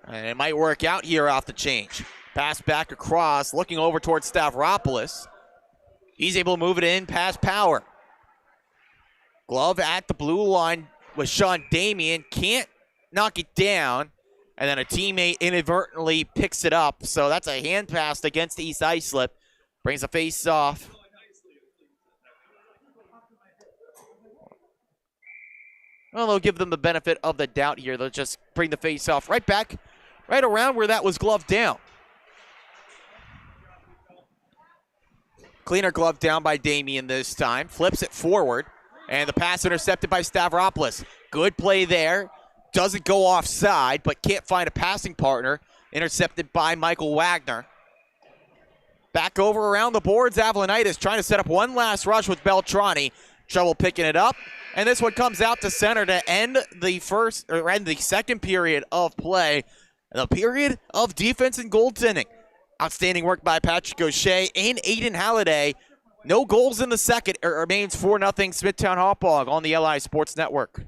And it might work out here off the change. Pass back across, looking over towards Stavropoulos. He's able to move it in past Power. Glove at the blue line with Sean Damien. Can't knock it down. And then a teammate inadvertently picks it up. So that's a hand pass against East Islip. Brings a face off. Well, they'll give them the benefit of the doubt here. They'll just bring the face off right back, right around where that was gloved down. Cleaner glove down by Damien this time. Flips it forward. And the pass intercepted by Stavropoulos. Good play there. Doesn't go offside, but can't find a passing partner. Intercepted by Michael Wagner. Back over around the boards, Avlanitis trying to set up one last rush with Beltrani. Trouble picking it up. And this one comes out to center to end the second period of play. The period of defense and goaltending. Outstanding work by Patrick O'Shea and Aiden Halliday. No goals in the second. It remains 4-0 Smithtown Hauppauge on the LI Sports Network.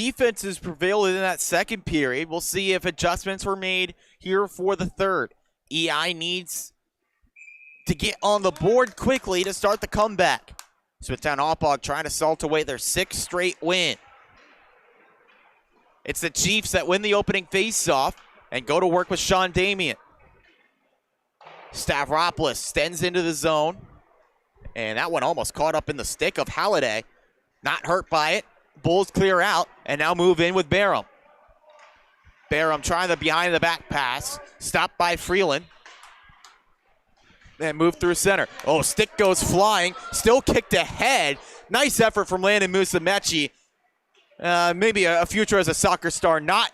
defenses prevailed in that second period. We'll see if adjustments were made here for the third. EI needs to get on the board quickly to start the comeback. Smithtown Hauppauge trying to salt away their 6th straight win. It's the Chiefs that win the opening face-off and go to work with Sean Damian. Stavropoulos extends into the zone, and that one almost caught up in the stick of Halliday. Not hurt by it. Bulls clear out and now move in with Barham. Barham trying the behind the back pass. Stopped by Freeland. Then move through center. Oh, stick goes flying. Still kicked ahead. Nice effort from Landon Musumeci. Maybe a future as a soccer star not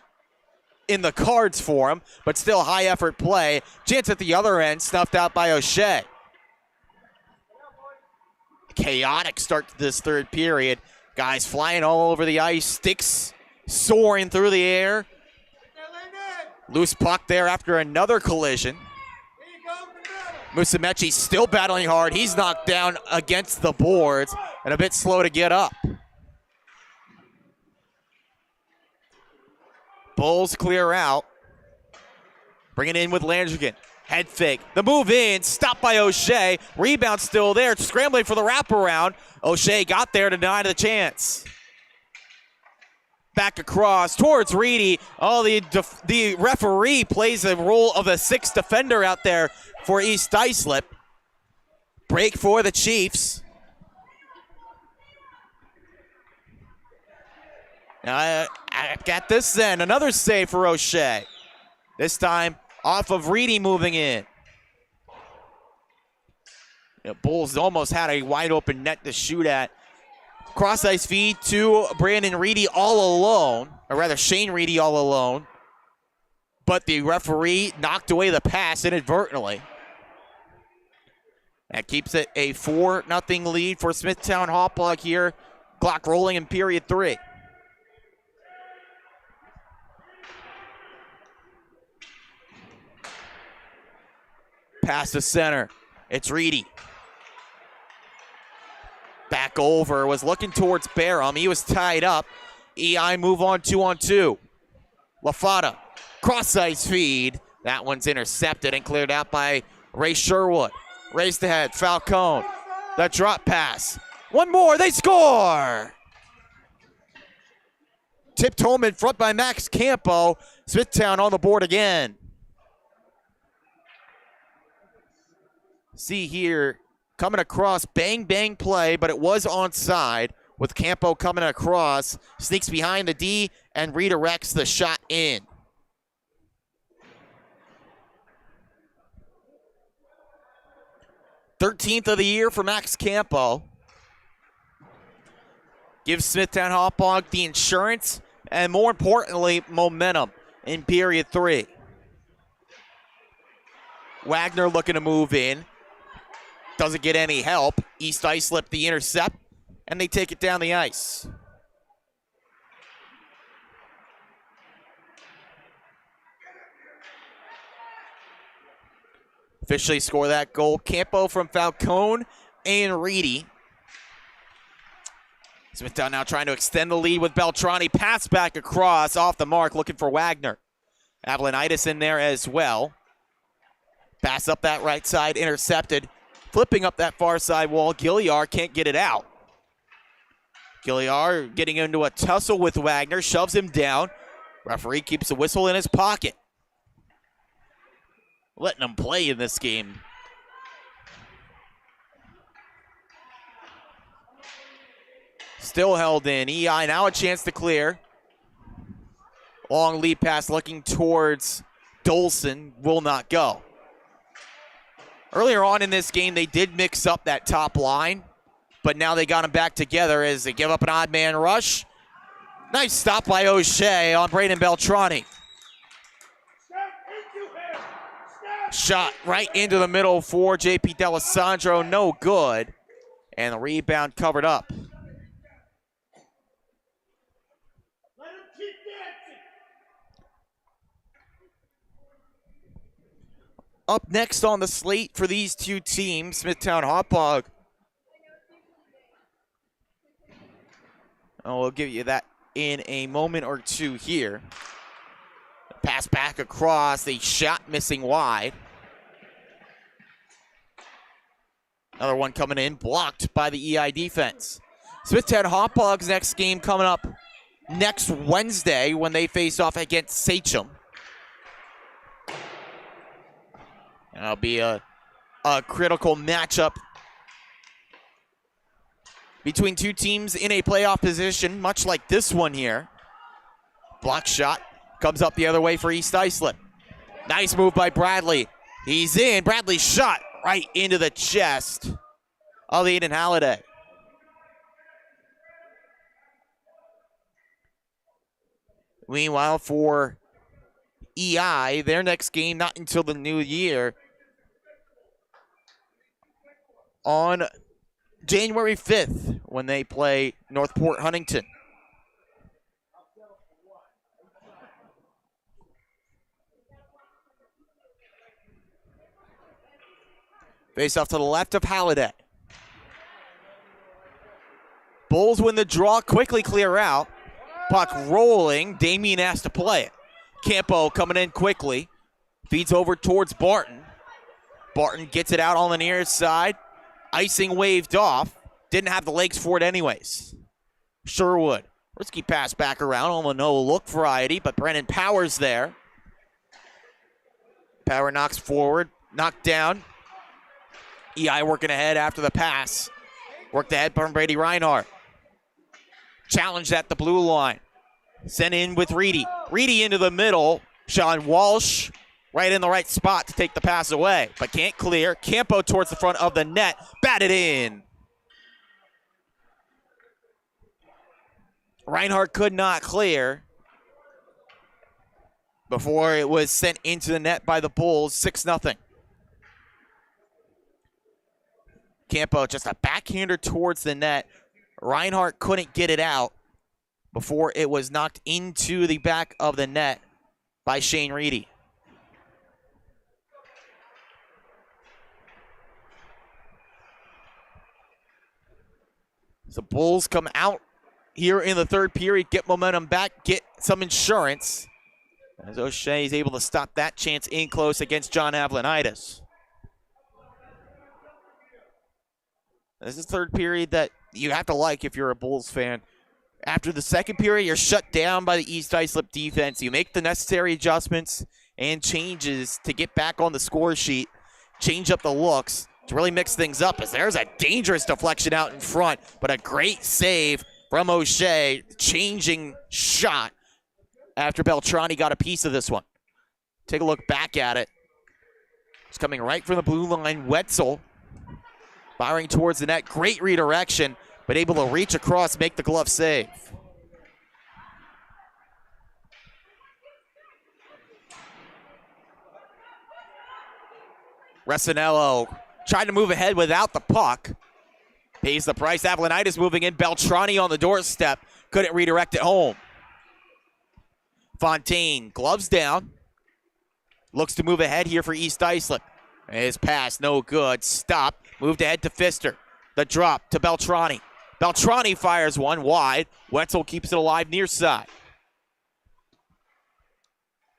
in the cards for him, but still high effort play. Chance at the other end, snuffed out by O'Shea. Chaotic start to this third period. Guys flying all over the ice, sticks soaring through the air. Loose puck there after another collision. Musumeci still battling hard. He's knocked down against the boards and a bit slow to get up. Bulls clear out. Bring it in with Landrigan. Head fake. The move in. Stopped by O'Shea. Rebound still there. Scrambling for the wraparound. O'Shea got there to deny the chance. Back across towards Reedy. Oh, the referee plays the role of a 6th defender out there for East Islip. Break for the Chiefs. I got this then. Another save for O'Shea. This time off of Reedy moving in. The Bulls almost had a wide open net to shoot at. Cross ice feed to Brandon Reedy all alone, or rather Shane Reedy all alone. But the referee knocked away the pass inadvertently. That keeps it a 4-0 lead for Smithtown Hauppauge here. Clock rolling in period 3. Pass to center. It's Reedy. Back over. Was looking towards Barham. He was tied up. EI move on 2-on-2. LaFata. Cross ice feed. That one's intercepted and cleared out by Ray Sherwood. Raced ahead. Falcone. The drop pass. One more. They score. Tipped home in front by Max Campo. Smithtown on the board again. See here, coming across, bang, bang play, but it was onside with Campo coming across, sneaks behind the D and redirects the shot in. Thirteenth of the year for Max Campo. Gives Smithtown Hauppauge the insurance and, more importantly, momentum in period 3. Wagner looking to move in. Doesn't get any help. East Islip the intercept, and they take it down the ice. Officially score that goal. Campo from Falcone and Reedy. Smithtown now trying to extend the lead with Beltrani. Pass back across, off the mark, looking for Wagner. Avalonitis in there as well. Pass up that right side, intercepted. Flipping up that far side wall, Gilliar can't get it out. Gilliar getting into a tussle with Wagner, shoves him down. Referee keeps the whistle in his pocket. Letting him play in this game. Still held in. EI now a chance to clear. Long lead pass looking towards Dolson. Will not go. Earlier on in this game, they did mix up that top line, but now they got them back together as they give up an odd man rush. Nice stop by O'Shea on Braden Beltrani. Shot right into the middle for JP D'Alessandro, no good. And the rebound covered up. Up next on the slate for these two teams, Smithtown Hauppauge. Oh, we'll give you that in a moment or two here. Pass back across, the shot missing wide. Another one coming in, blocked by the EI defense. Smithtown Hauppauge's next game coming up next Wednesday when they face off against SCHSHL. That'll be a critical matchup between two teams in a playoff position, much like this one here. Block shot comes up the other way for East Islip. Nice move by Bradley. He's in. Bradley shot right into the chest of Aiden Halliday. Meanwhile, for EI, their next game not until the new year on January 5th when they play Northport Huntington. Face off to the left of Halliday. Bulls win the draw, quickly clear out. Puck rolling, Damien has to play it. Campo coming in quickly, feeds over towards Barton. Barton gets it out on the near side. Icing waved off, didn't have the legs for it anyways. Sherwood, risky pass back around on the no-look variety, but Brennan Powers there. Power knocks forward, knocked down. EI working ahead after the pass. Worked ahead from Brady Reinhardt. Challenged at the blue line. Sent in with Reedy. Reedy into the middle. Sean Walsh right in the right spot to take the pass away, but can't clear. Campo towards the front of the net. Batted in. Reinhardt could not clear before it was sent into the net by the Bulls. 6-0. Campo just a backhander towards the net. Reinhardt couldn't get it out before it was knocked into the back of the net by Shane Reedy. The Bulls come out here in the third period, get momentum back, get some insurance, as O'Shea is able to stop that chance in close against John Avlonitis. This is third period that you have to like if you're a Bulls fan. After the second period, you're shut down by the East Islip defense. You make the necessary adjustments and changes to get back on the score sheet, change up the looks to really mix things up, as there's a dangerous deflection out in front, but a great save from O'Shea, changing shot after Beltrani got a piece of this one. Take a look back at it. It's coming right from the blue line. Wetzel firing towards the net. Great redirection, but able to reach across, make the glove save. Resinello tried to move ahead without the puck. Pays the price. Avlonitis moving in. Beltrani on the doorstep. Couldn't redirect it home. Fontaine, gloves down. Looks to move ahead here for East Islip. His pass, no good. Stop. Moved ahead to Pfister. The drop to Beltrani. Beltrani fires one wide. Wetzel keeps it alive near side.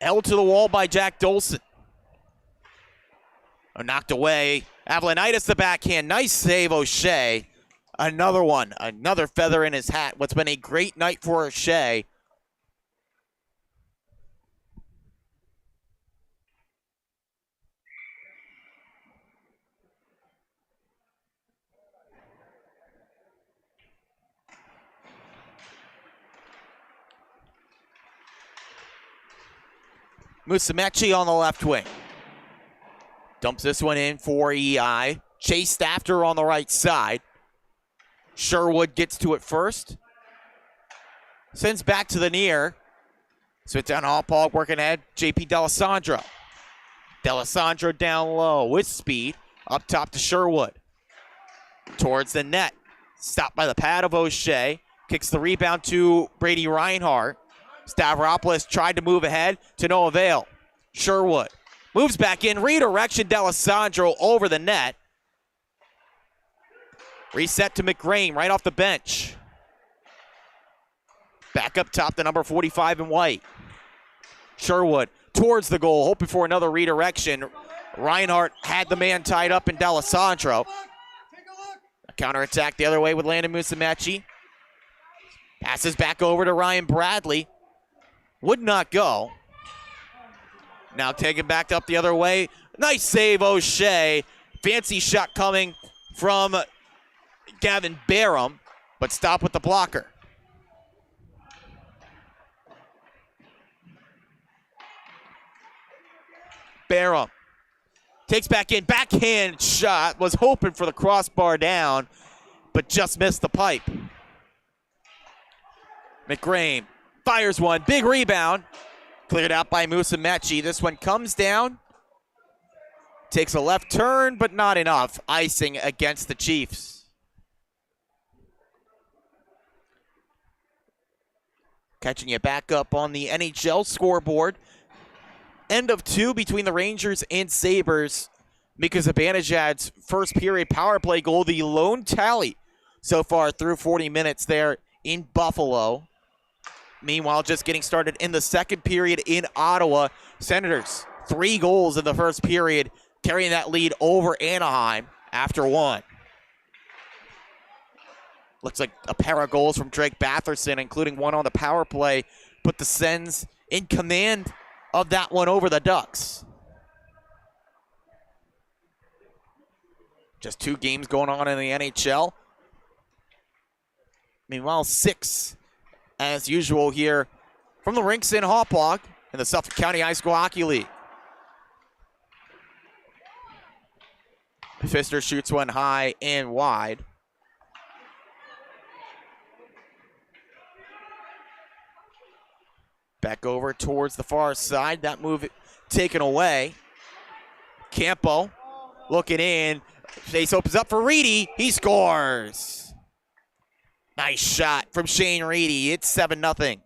Held to the wall by Jack Dolson. Knocked away. Avlonitis the backhand. Nice save, O'Shea. Another one. Another feather in his hat. What's been a great night for O'Shea. Musumeci on the left wing. Dumps this one in for EI. Chased after on the right side. Sherwood gets to it first. Sends back to the near. Smithtown Hauppauge working ahead. JP D'Alessandro. D'Alessandro down low with speed. Up top to Sherwood. Towards the net. Stopped by the pad of O'Shea. Kicks the rebound to Brady Reinhardt. Stavropoulos tried to move ahead to no avail. Sherwood moves back in. Redirection. D'Alessandro over the net. Reset to McGrain right off the bench. Back up top to number 45 in white. Sherwood towards the goal, hoping for another redirection. Reinhardt had the man tied up in D'Alessandro. A counterattack the other way with Landon Musumeci. Passes back over to Ryan Bradley. Would not go. Now taken back up the other way. Nice save, O'Shea. Fancy shot coming from Gavin Barham, but stop with the blocker. Barham takes back in, backhand shot, was hoping for the crossbar down, but just missed the pipe. McGrane fires one, big rebound, cleared out by Musumeci. This one comes down, takes a left turn, but not enough. Icing against the Chiefs. Catching you back up on the NHL scoreboard. End of two between the Rangers and Sabres. Mika Zibanejad's first period power play goal, the lone tally so far through 40 minutes there in Buffalo. Meanwhile, just getting started in the second period in Ottawa. Senators, 3 goals in the first period, carrying that lead over Anaheim after 1. Looks like a pair of goals from Drake Batherson, including one on the power play, put the Sens in command of that one over the Ducks. Just 2 games going on in the NHL. Meanwhile, 6 as usual here from the rinks in Hauppauge in the Suffolk County High School Hockey League. Pfister shoots one high and wide. Back over towards the far side. That move taken away. Campo looking in. Face opens up for Reedy. He scores. Nice shot from Shane Reedy. It's 7-0.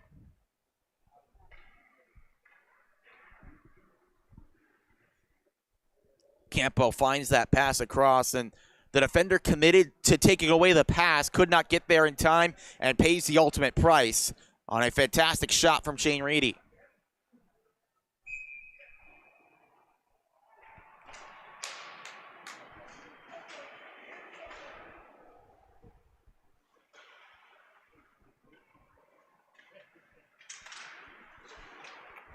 Campo finds that pass across, and the defender committed to taking away the pass could not get there in time and pays the ultimate price on a fantastic shot from Shane Reedy.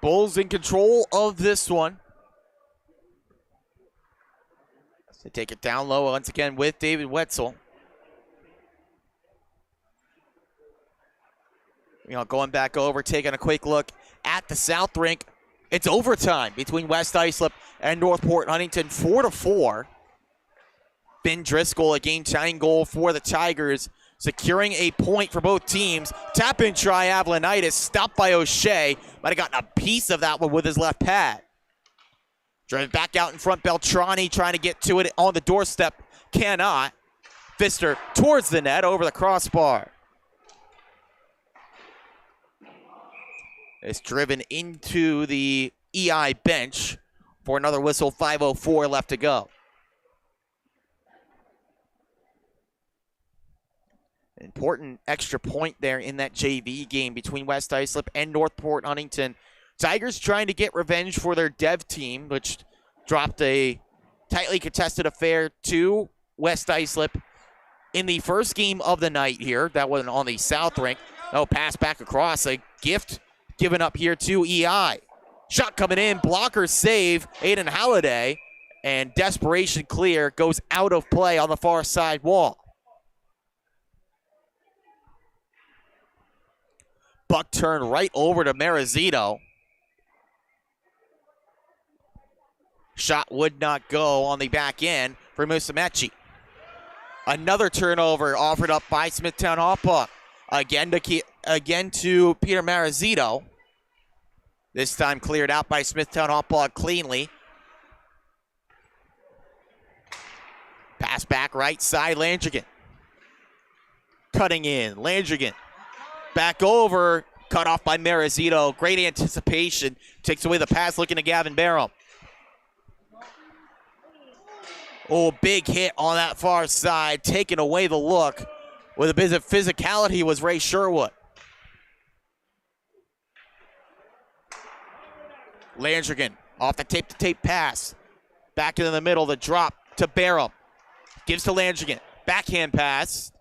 Bulls in control of this one. They take it down low once again with David Wetzel. Going back over, taking a quick look at the South Rink. It's overtime between West Islip and Northport Huntington, 4-4. Ben Driscoll, a game-tying goal for the Tigers, securing a point for both teams. Tap-in try, Avlonitis, stopped by O'Shea. Might have gotten a piece of that one with his left pad. Driving back out in front, Beltrani trying to get to it on the doorstep. Cannot. Pfister towards the net, over the crossbar. It's driven into the EI bench for another whistle. 5:04 left to go. Important extra point there in that JV game between West Islip and Northport Huntington. Tigers trying to get revenge for their dev team, which dropped a tightly contested affair to West Islip in the first game of the night here. That wasn't on the South Rink. Oh, pass back across. A gift given up here to EI. Shot coming in. Blocker save. Aiden Halliday. And desperation clear goes out of play on the far side wall. Buck turn right over to Marizito. Shot would not go on the back end for Musumeci. Another turnover offered up by Smithtown Hauppauge. Again to Peter Marizito. This time cleared out by Smithtown Hauppauge cleanly. Pass back right side, Landrigan. Cutting in, Landrigan. Back over, cut off by Marizito. Great anticipation. Takes away the pass, looking to Gavin Barham. Oh, big hit on that far side. Taking away the look with a bit of physicality was Ray Sherwood. Landrigan off the tape-to-tape pass. Back into the middle, the drop to Barham. Gives to Landrigan. Backhand pass.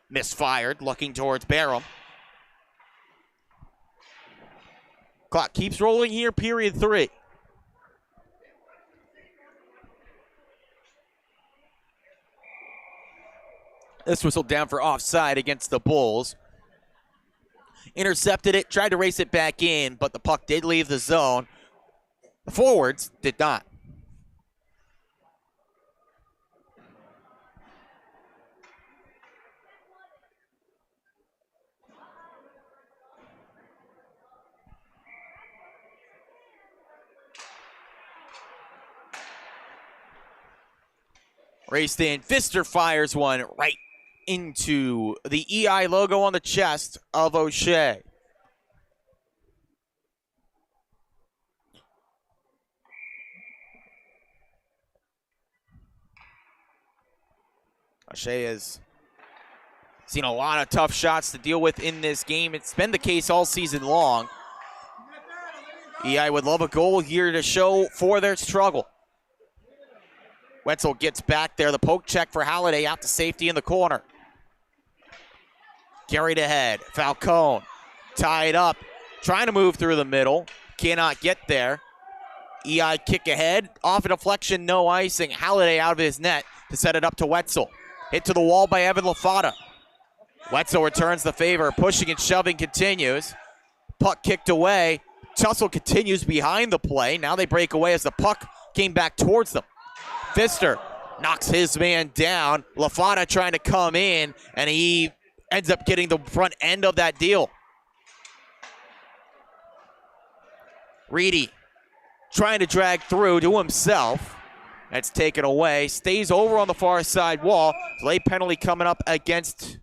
Misfired, looking towards Barham. Clock keeps rolling here, period 3. This whistle down for offside against the Bulls. Intercepted it, tried to race it back in, but the puck did leave the zone. The forwards did not. Raced in, Pfister fires one right into the EI logo on the chest of O'Shea. O'Shea has seen a lot of tough shots to deal with in this game. It's been the case all season long. EI would love a goal here to show for their struggle. Wetzel gets back there. The poke check for Halliday out to safety in the corner. Carried ahead. Falcone tied up. Trying to move through the middle. Cannot get there. EI kick ahead. Off a deflection, no icing. Halliday out of his net to set it up to Wetzel. Hit to the wall by Evan Lafata. Wetzel returns the favor. Pushing and shoving continues. Puck kicked away. Tussle continues behind the play. Now they break away as the puck came back towards them. Pfister knocks his man down. Lafata trying to come in, and he ends up getting the front end of that deal. Reedy trying to drag through to himself. That's taken away. Stays over on the far side wall. Late penalty coming up against,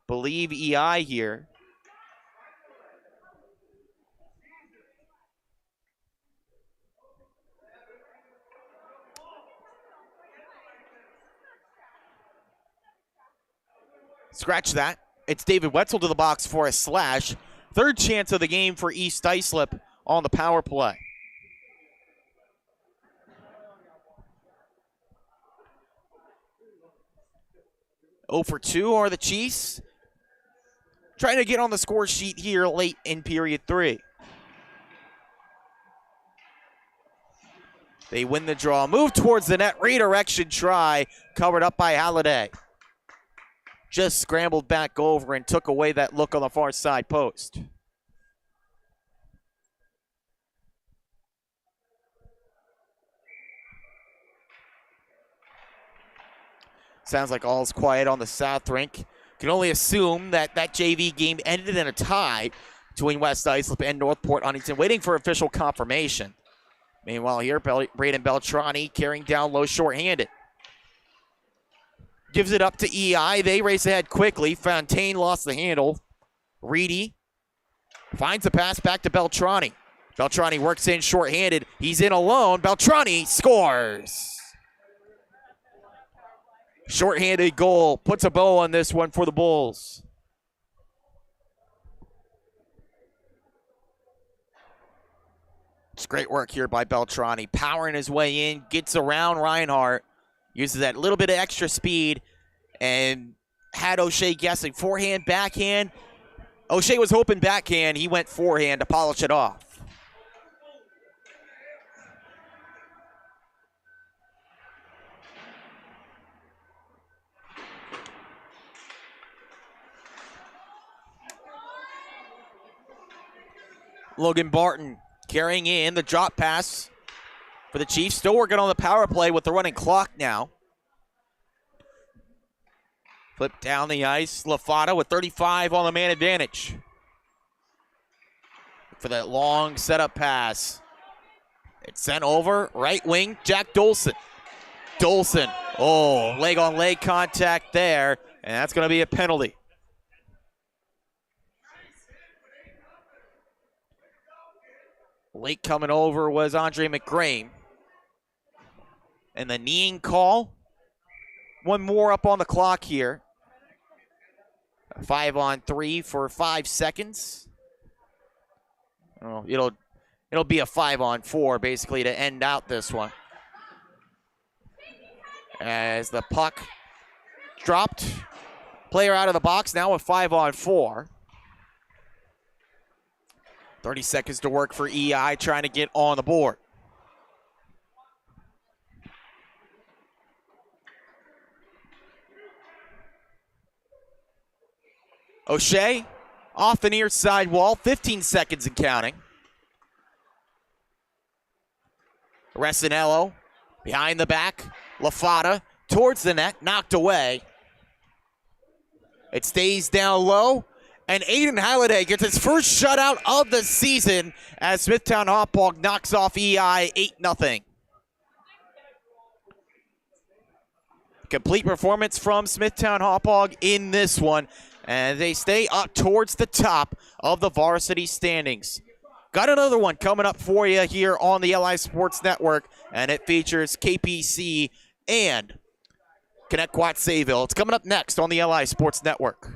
believe, EI here. Scratch that. It's David Wetzel to the box for a slash. Third chance of the game for East Islip on the power play. Oh for 2 are the Chiefs. Trying to get on the score sheet here late in period 3. They win the draw. Move towards the net. Redirection try. Covered up by Halliday. Just scrambled back over and took away that look on the far side post. Sounds like all's quiet on the South Rink. Can only assume that that JV game ended in a tie between West Islip and Northport Huntington, waiting for official confirmation. Meanwhile here, Braden Beltrani carrying down low shorthanded. Gives it up to EI. They race ahead quickly. Fontaine lost the handle. Reedy finds the pass back to Beltrani. Beltrani works in shorthanded. He's in alone. Beltrani scores. Shorthanded goal. Puts a bow on this one for the Bulls. It's great work here by Beltrani. Powering his way in. Gets around Reinhardt. Uses that little bit of extra speed and had O'Shea guessing. Forehand, backhand. O'Shea was hoping backhand. He went forehand to polish it off. Logan Barton carrying in the drop pass for the Chiefs. Still working on the power play with the running clock now. Flip down the ice. Lafata with 35 on the man advantage. For that long setup pass. It's sent over. Right wing, Jack Dolson. Dolson. Oh, leg on leg contact there. And that's going to be a penalty. Late coming over was Andre McGrane. And the kneeing call. One more up on the clock here. 5-on-3 for 5 seconds. Oh, it'll It'll be a 5-on-4 basically to end out this one. As the puck dropped, player out of the box, now a 5-on-4. 30 seconds to work for EI trying to get on the board. O'Shea off the near side wall, 15 seconds and counting. Resinello behind the back. LaFata towards the net, knocked away. It stays down low, and Aiden Halliday gets his first shutout of the season as Smithtown Hauppauge knocks off EI 8-0. Complete performance from Smithtown Hauppauge in this one, and they stay up towards the top of the varsity standings. Got another one coming up for you here on the LI Sports Network, and it features KPC and Connect Quad Sayville. It's coming up next on the LI Sports Network.